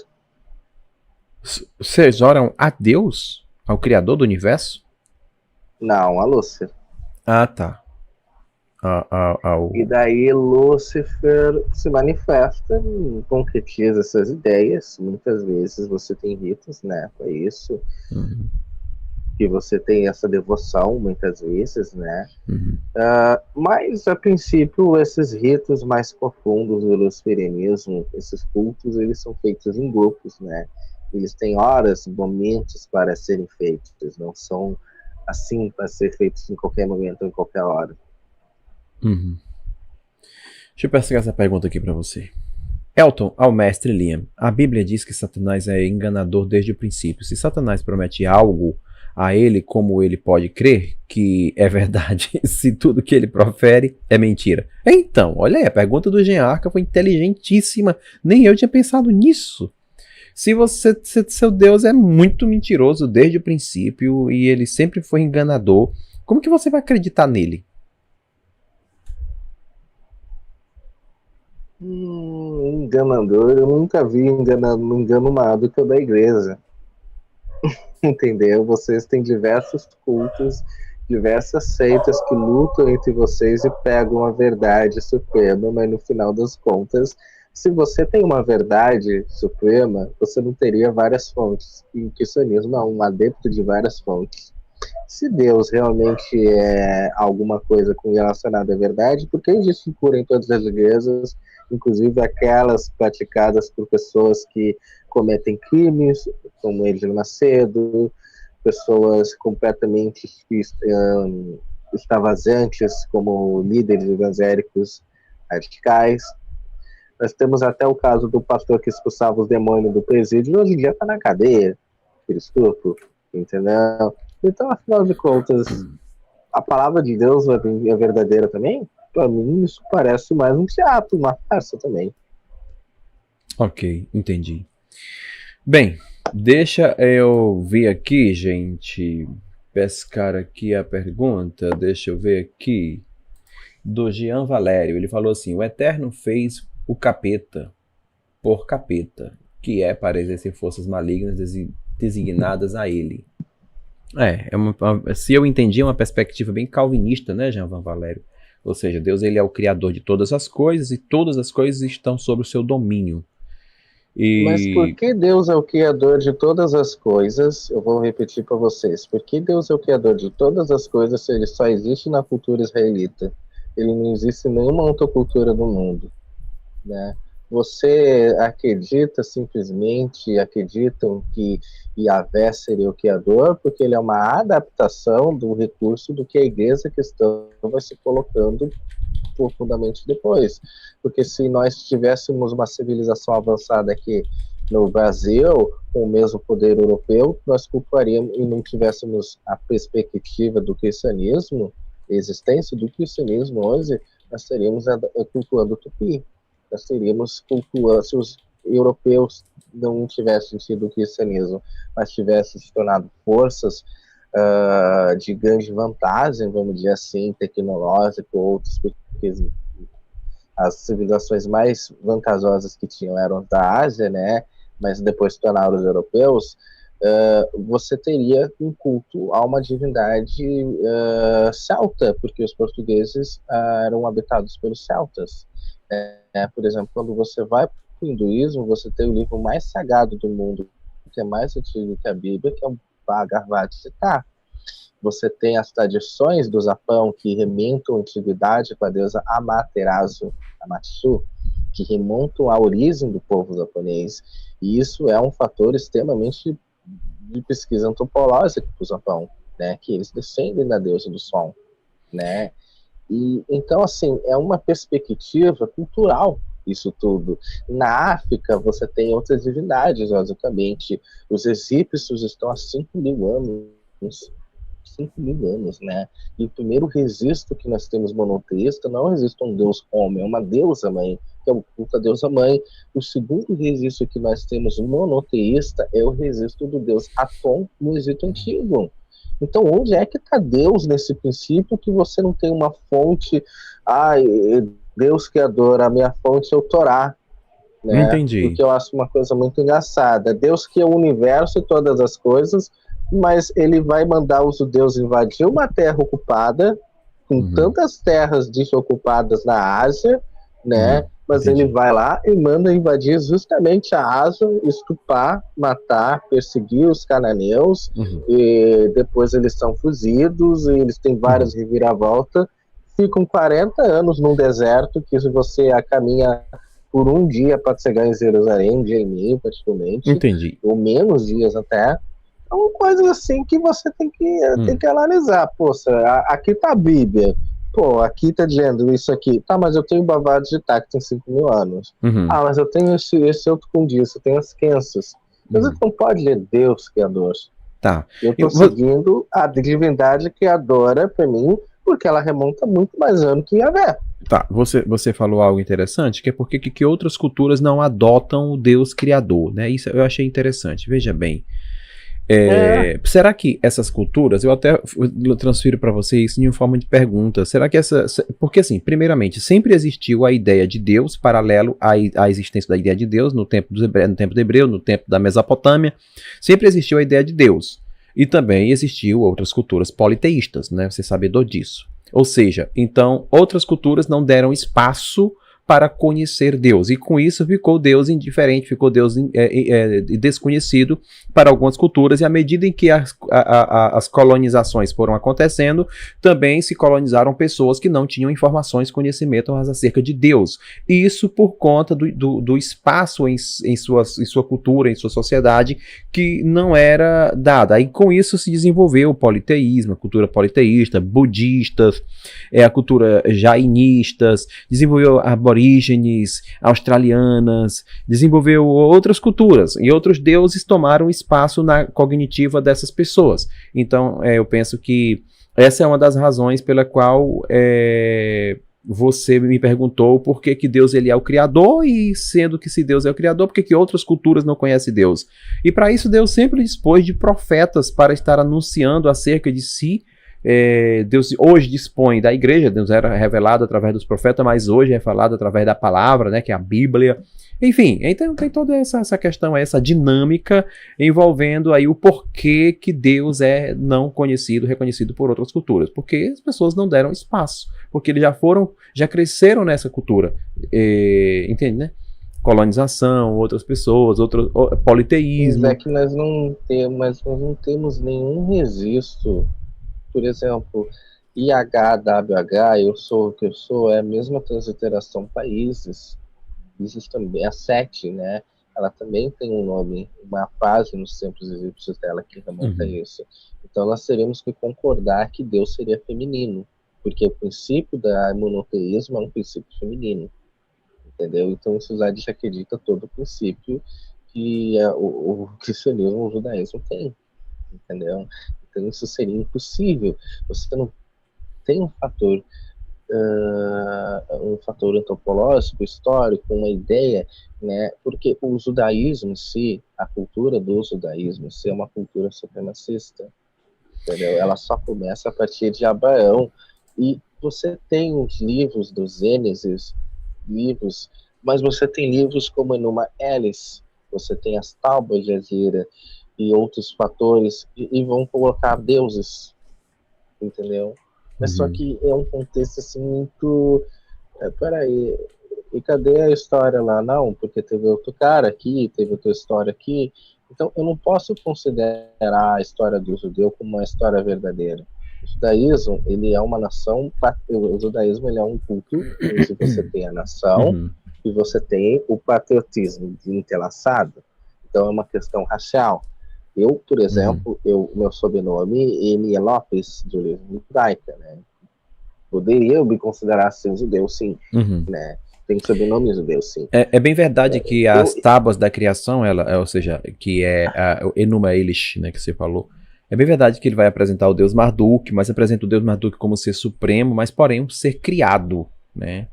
Vocês oram a Deus? Ao Criador do Universo? Não, a Lúcifer. Ah, tá. E daí Lúcifer se manifesta, concretiza essas ideias. Muitas vezes você tem ritos, né, para isso. que você tem essa devoção muitas vezes, né? Mas a princípio esses ritos mais profundos do luciferianismo, esses cultos, eles são feitos em grupos, né? Eles têm horas, momentos para serem feitos, não são assim para ser feitos em qualquer momento, em qualquer hora. Deixa eu pegar essa pergunta aqui para você. Elton, ao mestre Liam, a Bíblia diz que Satanás é enganador desde o princípio. Se Satanás promete algo a ele, como ele pode crer que é verdade se tudo que ele profere é mentira? Então, olha aí, a pergunta do Jean Arca foi inteligentíssima. Nem eu tinha pensado nisso. Se seu Deus é muito mentiroso desde o princípio e ele sempre foi enganador, como que você vai acreditar nele? Enganador, eu nunca vi engano maior do que o da igreja. Entendeu? Vocês têm diversos cultos, diversas seitas que lutam entre vocês e pegam a verdade suprema, mas no final das contas, se você tem uma verdade suprema, você não teria várias fontes. E o cristianismo é um adepto de várias fontes. Se Deus realmente é alguma coisa relacionada à verdade, por que existe cura em todas as igrejas, inclusive aquelas praticadas por pessoas que cometem crimes, como Edir Macedo, pessoas completamente extravagantes, como líderes evangélicos radicais. Nós temos até o caso do pastor que expulsava os demônios do presídio, hoje em dia está na cadeia, por estupro, entendeu? Então, afinal de contas, a palavra de Deus é verdadeira também? Para mim, isso parece mais um teatro, uma farsa também. Ok, entendi. Bem, deixa eu ver aqui, gente. Pescar aqui a pergunta. Deixa eu ver aqui. Do Jean Valério. Ele falou assim: o Eterno fez o capeta por capeta, que é para exercer forças malignas designadas a ele. Se eu entendi, é uma perspectiva bem calvinista, né, Jean Valério? Ou seja, Deus ele é o criador de todas as coisas e todas as coisas estão sob o seu domínio. Mas por que Deus é o criador de todas as coisas? Eu vou repetir para vocês. Por que Deus é o criador de todas as coisas se ele só existe na cultura israelita? Ele não existe em nenhuma outra cultura do mundo, né? Você acreditam que Yahvé seria o criador porque ele é uma adaptação do recurso do que a igreja cristã vai se colocando profundamente depois. Porque se nós tivéssemos uma civilização avançada aqui no Brasil, com o mesmo poder europeu, nós cultuaríamos e não tivéssemos a perspectiva do cristianismo, a existência do cristianismo hoje, nós estaríamos cultuando o Tupi. Nós teríamos cultuando, se os europeus não tivessem tido o cristianismo, mas tivessem se tornado forças de grande vantagem, vamos dizer assim, tecnológica ou outros, porque as civilizações mais vantajosas que tinham eram da Ásia, né? Mas depois se tornaram os europeus. Você teria um culto a uma divindade celta, porque os portugueses eram habitados pelos celtas. Por exemplo, quando você vai para o hinduísmo, você tem o livro mais sagrado do mundo, que é mais antigo que a Bíblia, que é o Bhagavad Gita. Você tem as tradições do Japão que remontam à antiguidade com a deusa Amaterasu, Amatsu, que remontam à origem do povo japonês. E isso é um fator extremamente de pesquisa antropológica para o Japão, né? Que eles descendem da deusa do sol, né? E, então, assim, é uma perspectiva cultural isso tudo. Na África, você tem outras divindades, logicamente. Os egípcios estão há 5.000 anos. 5.000 anos, né? E o primeiro registro que nós temos monoteísta não é um registro de um deus homem, é uma deusa mãe, que é o culto à deusa mãe. O segundo registro que nós temos monoteísta é o registro do deus Atom no Egito Antigo. Então, onde é que está Deus nesse princípio que você não tem uma fonte? Deus criador, a minha fonte é o Torá. Né? Entendi. Porque eu acho uma coisa muito engraçada. Deus que é o universo e todas as coisas, mas ele vai mandar os judeus invadir uma terra ocupada, com tantas terras desocupadas na Ásia, né? Mas Entendi. ele vai lá e manda invadir justamente a Ásia, estuprar, matar, perseguir os cananeus, Uhum. e depois eles são fugidos, e eles têm várias reviravoltas, ficam 40 anos num deserto, que se você caminha por um dia para chegar em Jerusalém, um dia e meio praticamente, Entendi. ou menos dias até. São coisas assim que você tem que analisar. Poxa, aqui tá a Bíblia. Pô, aqui tá dizendo isso aqui. Tá, mas eu tenho o Bavard de Itá, que tem 5.000 anos. Uhum. Ah, mas eu tenho esse outro com disso, eu tenho as crenças. Mas você não pode ler Deus criador. Tá. Eu tô seguindo a divindade criadora pra mim, porque ela remonta muito mais anos que Yahvé. Tá, você falou algo interessante, que é porque que outras culturas não adotam o Deus criador, né? Isso eu achei interessante. Veja bem, será que essas culturas, eu até transfiro para você isso em forma de pergunta, será que porque assim, primeiramente, sempre existiu a ideia de Deus, paralelo à existência da ideia de Deus no tempo do hebreu, no tempo da Mesopotâmia, sempre existiu a ideia de Deus. E também existiu outras culturas politeístas, né? Você é sabedor disso. Ou seja, então, outras culturas não deram espaço para conhecer Deus. E com isso ficou Deus indiferente, ficou Deus desconhecido para algumas culturas. E à medida em que as colonizações foram acontecendo, também se colonizaram pessoas que não tinham informações, conhecimento acerca de Deus. E isso por conta do espaço em sua cultura, em sua sociedade, que não era dada. Aí com isso se desenvolveu o politeísmo, a cultura politeísta, budistas, a cultura jainistas, desenvolveu aborígenes, australianas, desenvolveu outras culturas, e outros deuses tomaram espaço na cognitiva dessas pessoas. Então, eu penso que essa é uma das razões pela qual você me perguntou por que Deus ele é o Criador, e sendo que se Deus é o Criador, por que outras culturas não conhecem Deus? E para isso Deus sempre dispôs de profetas para estar anunciando acerca de si. Deus hoje dispõe da igreja, Deus era revelado através dos profetas, mas hoje é falado através da palavra, né, que é a Bíblia. Enfim, então tem toda essa questão, essa dinâmica envolvendo aí o porquê que Deus é não conhecido, reconhecido por outras culturas, porque as pessoas não deram espaço, porque eles já cresceram nessa cultura, entende, né? Colonização, outras pessoas, politeísmo. Mas é que nós não temos nenhum registro. Por exemplo, IHWH, eu sou o que eu sou, é a mesma transliteração países. Isso também, a Sete, né? Ela também tem um nome, uma fase nos tempos egípcios dela que remonta a isso. Então nós teríamos que concordar que Deus seria feminino, porque o princípio da monoteísmo é um princípio feminino, entendeu? Então isso já acredita todo o princípio que o cristianismo, o judaísmo tem, entendeu? Então isso seria impossível. Você não tem um fator antropológico, histórico, uma ideia, né? Porque o judaísmo em si, a cultura do judaísmo em si é uma cultura supremacista, entendeu? Ela só começa a partir de Abraão, e você tem os livros do Gênesis, mas você tem livros como Enuma Elish, você tem as tábuas de Azira e outros fatores, e vão colocar deuses, entendeu? Mas só que é um contexto assim muito... peraí, e cadê a história lá? Não, porque teve outro cara aqui, teve outra história aqui. Então eu não posso considerar a história do judeu como uma história verdadeira. O judaísmo, ele é uma nação... O judaísmo, ele é um culto onde você tem a nação e você tem o patriotismo entrelaçado. Então é uma questão racial. Eu, por exemplo, meu sobrenome, ele é Lopes, de origem judaica, né? Poderia me considerar ser judeu, sim, né? Tem sobrenome judeu, sim. É bem verdade que as tábuas da criação, ou seja, que é o Enuma Elish, né, que você falou, é bem verdade que ele vai apresentar o Deus Marduk, mas apresenta o Deus Marduk como ser supremo, mas porém um ser criado, né?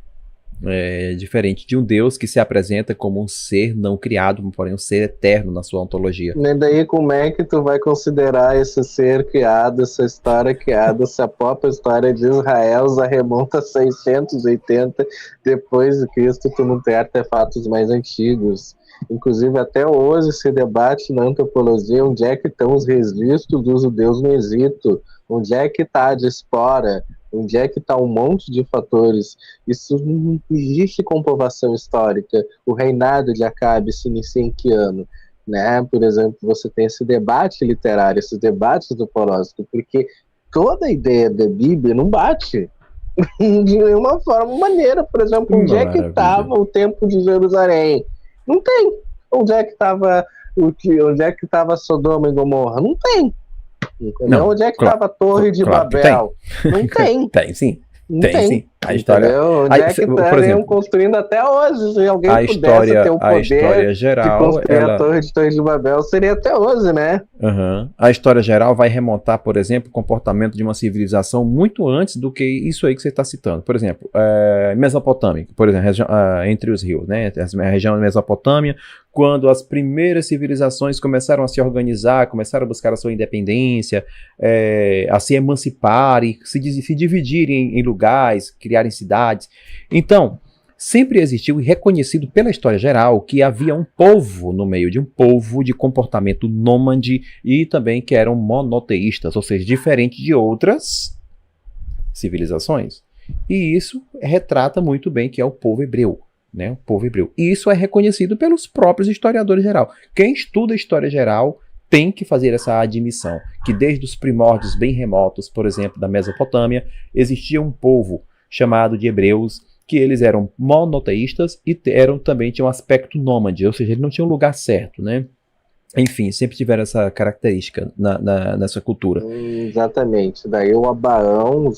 Diferente de um Deus que se apresenta como um ser não criado, porém um ser eterno na sua ontologia. E daí como é que tu vai considerar esse ser criado, essa história criada, se a própria história de Israel já remonta a 680 depois de Cristo, tu não tem artefatos mais antigos? Inclusive até hoje se debate na antropologia onde é que estão os registros dos judeus no Egito, onde é que está a diáspora, Onde é que está um monte de fatores? Isso não existe comprovação histórica. O reinado de Acabe se inicia em que ano? Né? Por exemplo, você tem esse debate literário, esses debates do Polósito, porque toda a ideia da Bíblia não bate de nenhuma forma, maneira. Por exemplo, onde é que estava o Templo de Jerusalém? Não tem. Onde é que estava Sodoma e Gomorra? Não tem. Entendeu? Não, onde é que estava a Torre de Babel? Não tem. Tem sim. Não tem sim. A história. Onde é que estariam construindo até hoje? Se alguém pudesse ter o a história poder geral, de construir a Torre de Babel, seria até hoje, né? A história geral vai remontar, por exemplo, o comportamento de uma civilização muito antes do que isso aí que você está citando. Por exemplo, Mesopotâmia, por exemplo, entre os rios, né? A região da Mesopotâmia, quando as primeiras civilizações começaram a se organizar, começaram a buscar a sua independência, a se emanciparem, se dividirem em lugares, criarem cidades. Então, sempre existiu e reconhecido pela história geral que havia um povo no meio de um povo de comportamento nômade e também que eram monoteístas, ou seja, diferente de outras civilizações. E isso retrata muito bem que é o povo hebreu. Né, o povo hebreu. E isso é reconhecido pelos próprios historiadores geral. Quem estuda história geral tem que fazer essa admissão, que desde os primórdios bem remotos, por exemplo, da Mesopotâmia, existia um povo chamado de hebreus, que eles eram monoteístas e tinham um aspecto nômade, ou seja, eles não tinham lugar certo, né? Enfim, sempre tiveram essa característica nessa cultura. Exatamente. Daí o Abraão,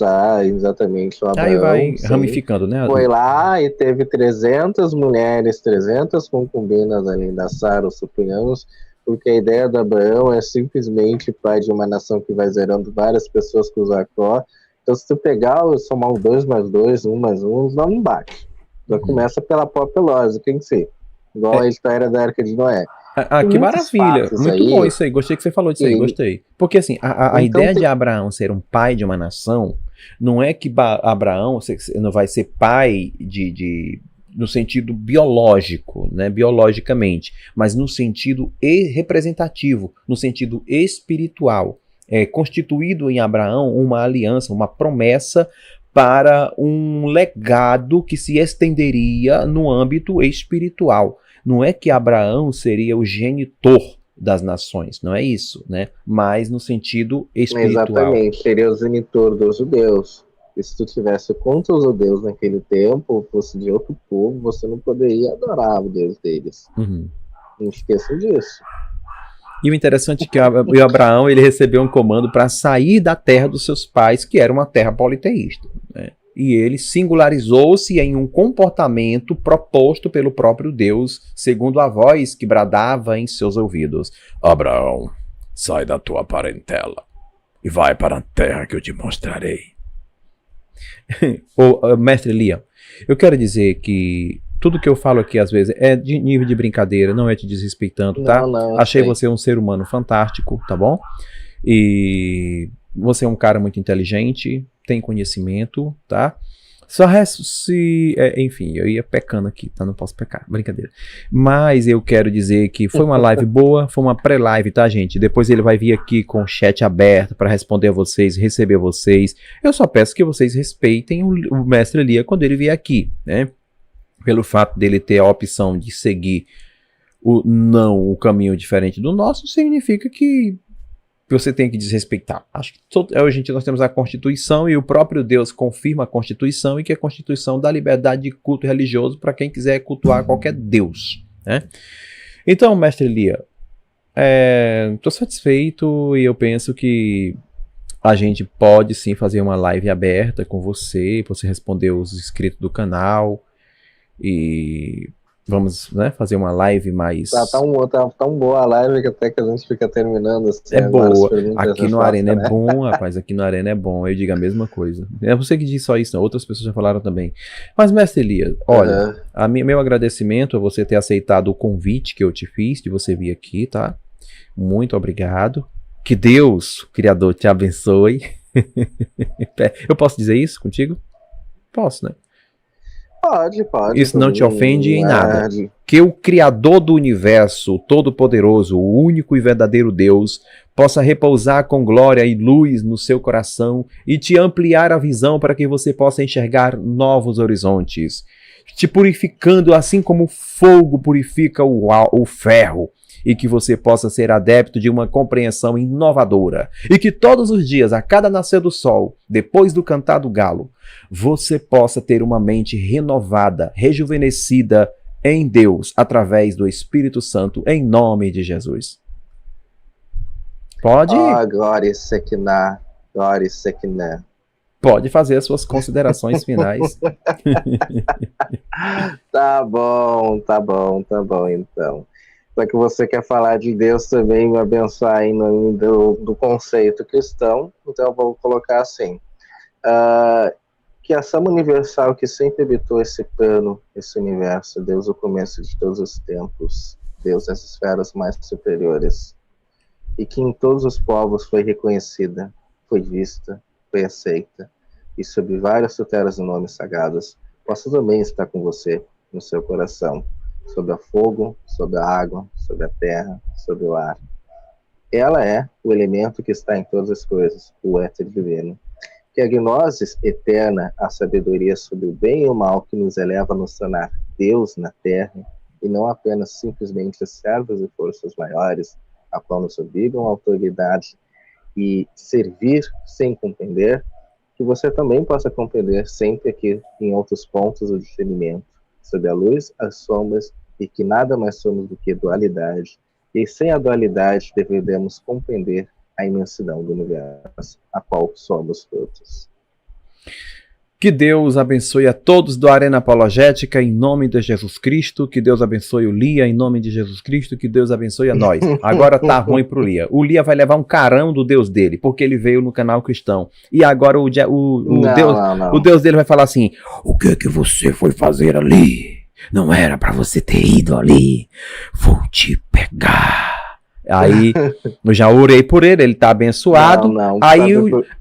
exatamente, o Abraão. Aí vai sim, ramificando, né? Foi lá e teve 300 mulheres, 300 concubinas além da Sara, suponhamos, porque a ideia do Abraão é simplesmente pai de uma nação que vai zerando várias pessoas com o Jacó. Então, se tu pegar e somar um 2 mais 2, 1 mais 1, não bate. Já começa pela própria lógica em si. Igual a história da Arca de Noé. Que maravilha, muito bom isso aí, gostei que você falou disso aí, gostei. Porque assim, a ideia de Abraão ser um pai de uma nação, não é que Abraão não vai ser pai no sentido biológico, né, biologicamente, mas no sentido representativo, no sentido espiritual. É constituído em Abraão uma aliança, uma promessa para um legado que se estenderia no âmbito espiritual. Não é que Abraão seria o genitor das nações, não é isso, né? Mas no sentido espiritual. Exatamente, seria o genitor dos judeus. E se tu tivesse contra os judeus naquele tempo, fosse de outro povo, você não poderia adorar o Deus deles. Não esqueçam disso. E o interessante é que o Abraão ele recebeu um comando para sair da terra dos seus pais, que era uma terra politeísta, né? E ele singularizou-se em um comportamento proposto pelo próprio Deus, segundo a voz que bradava em seus ouvidos: Abraão, sai da tua parentela e vai para a terra que eu te mostrarei. Mestre Lia, eu quero dizer que tudo que eu falo aqui às vezes é de nível de brincadeira, não é te desrespeitando, tá? Achei você um ser humano fantástico, tá bom? E você é um cara muito inteligente, tem conhecimento, tá? Só resta se... enfim, eu ia pecando aqui, tá? Não posso pecar, brincadeira. Mas eu quero dizer que foi uma live boa, foi uma pré-live, tá, gente? Depois ele vai vir aqui com o chat aberto para responder a vocês, receber vocês. Eu só peço que vocês respeitem o Mestre Lia quando ele vier aqui, né? Pelo fato dele ter a opção de seguir o caminho diferente do nosso, significa que você tem que desrespeitar. Acho que hoje nós temos a Constituição e o próprio Deus confirma a Constituição e que a Constituição dá liberdade de culto religioso para quem quiser cultuar qualquer Deus, né? Então, Mestre Lia, estou satisfeito e eu penso que a gente pode sim fazer uma live aberta com você responder os inscritos do canal e vamos, né, fazer uma live mais... Tá tão boa a live que até que a gente fica terminando. Assim, é boa. Aqui no Arena é bom, rapaz. Aqui no Arena é bom. Eu digo a mesma coisa. É você que diz só isso, não. Outras pessoas já falaram também. Mas, Mestre Lia, olha, meu agradecimento a você ter aceitado o convite que eu te fiz, de você vir aqui, tá? Muito obrigado. Que Deus, o Criador, te abençoe. Eu posso dizer isso contigo? Posso, né? Pode. Isso não te ofende em nada. De- Que o Criador do universo, o Todo-Poderoso, o único e verdadeiro Deus, possa repousar com glória e luz no seu coração e te ampliar a visão para que você possa enxergar novos horizontes, te purificando assim como o fogo purifica o ferro, e que você possa ser adepto de uma compreensão inovadora, e que todos os dias, a cada nascer do sol, depois do cantar do galo, você possa ter uma mente renovada, rejuvenescida em Deus, através do Espírito Santo, em nome de Jesus. Pode? Glória e Sequiná. Glória e Sequiná. Pode fazer as suas considerações finais. Tá bom, então. Só que você quer falar de Deus também, me abençoar em nome do conceito cristão, então eu vou colocar assim. Que a Sama Universal que sempre habitou esse plano, esse universo, Deus o começo de todos os tempos, Deus das esferas mais superiores, e que em todos os povos foi reconhecida, foi vista, foi aceita, e sob várias tutelas e nomes sagrados, possa também estar com você no seu coração, sobre o fogo, sobre a água, sobre a terra, sobre o ar. Ela é o elemento que está em todas as coisas, o éter divino. Que a gnose eterna, a sabedoria sobre o bem e o mal que nos eleva a nos tornar Deus na terra, e não apenas simplesmente servos e forças maiores, a qual nos obrigam a autoridade e servir sem compreender, que você também possa compreender sempre aqui em outros pontos o discernimento, sobre a luz, as sombras, e que nada mais somos do que dualidade, e sem a dualidade devemos compreender a imensidão do universo, a qual somos todos. Que Deus abençoe a todos do Arena Apologética, em nome de Jesus Cristo. Que Deus abençoe o Lia, em nome de Jesus Cristo. Que Deus abençoe a nós. Agora tá ruim pro Lia. O Lia vai levar um carão do Deus dele, porque ele veio no canal cristão. E agora o Deus dele vai falar assim: o que você foi fazer ali? Não era pra você ter ido ali. Vou te pegar. Aí, eu já orei por ele, ele tá abençoado.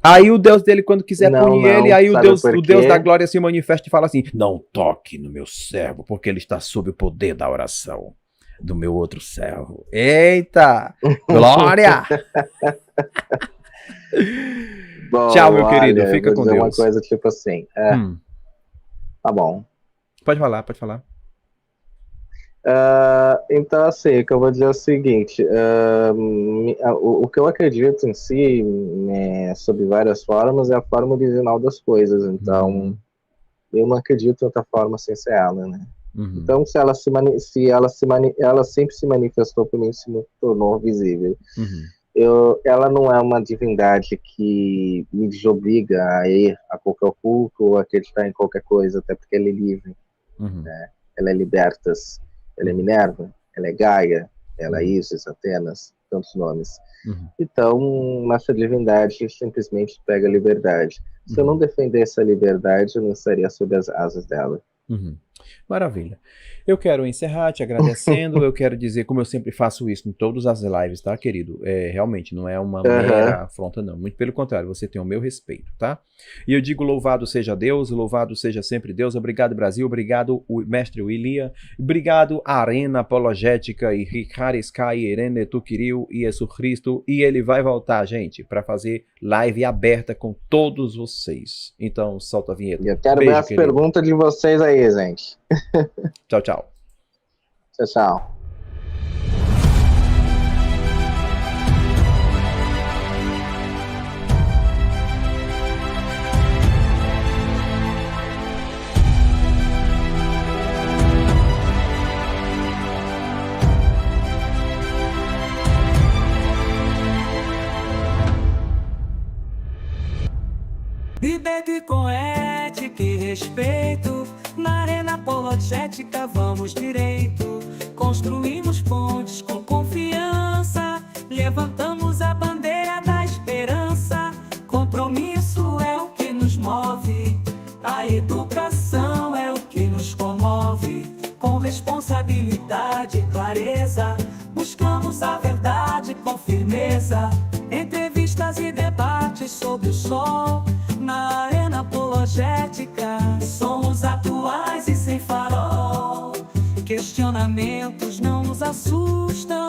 Aí o Deus dele, quando quiser punir ele, aí o Deus da glória se manifesta e fala assim: não toque no meu servo, porque ele está sob o poder da oração do meu outro servo. Eita! Glória! Bom, tchau, meu querido, fica com Deus. Uma coisa tipo assim, tá bom. Pode falar. Então, assim, o que eu vou dizer é o seguinte, o que eu acredito em si, sob várias formas, é a forma original das coisas, então eu não acredito em outra forma sem ser ela, né? Então, se ela sempre se manifestou para mim, se tornou visível. Ela não é uma divindade que me desobriga a ir a qualquer culto ou acreditar em qualquer coisa, até porque ela é livre, né? Ela é libertas. Ela é Minerva, ela é Gaia, ela é Isis, Atenas, tantos nomes. Então, nossa divindade simplesmente pega a liberdade. Se eu não defendesse a liberdade, eu não estaria sob as asas dela. Maravilha. Eu quero encerrar te agradecendo. Eu quero dizer, como eu sempre faço isso em todas as lives, tá, querido? Realmente, não é uma mera afronta, não. Muito pelo contrário, você tem o meu respeito, tá? E eu digo louvado seja Deus, louvado seja sempre Deus. Obrigado, Brasil. Obrigado, o mestre William. Obrigado, Arena Apologética e Ricardo Sky, Irene Tukiril e Jesus Cristo. E ele vai voltar, gente, para fazer live aberta com todos vocês. Então, solta a vinheta. Eu quero ver as perguntas de vocês aí, gente. Tchau, tchau. Tchau, tchau. Liberte com ética e respeito. Na Arena Apologética vamos direito. Construímos pontes com confiança. Levantamos a bandeira da esperança. Compromisso é o que nos move. A educação é o que nos comove. Com responsabilidade e clareza, buscamos a verdade com firmeza. Entrevistas e debates sobre o sol. Na Arena Apologética, somos atuais e relacionamentos não nos assustam.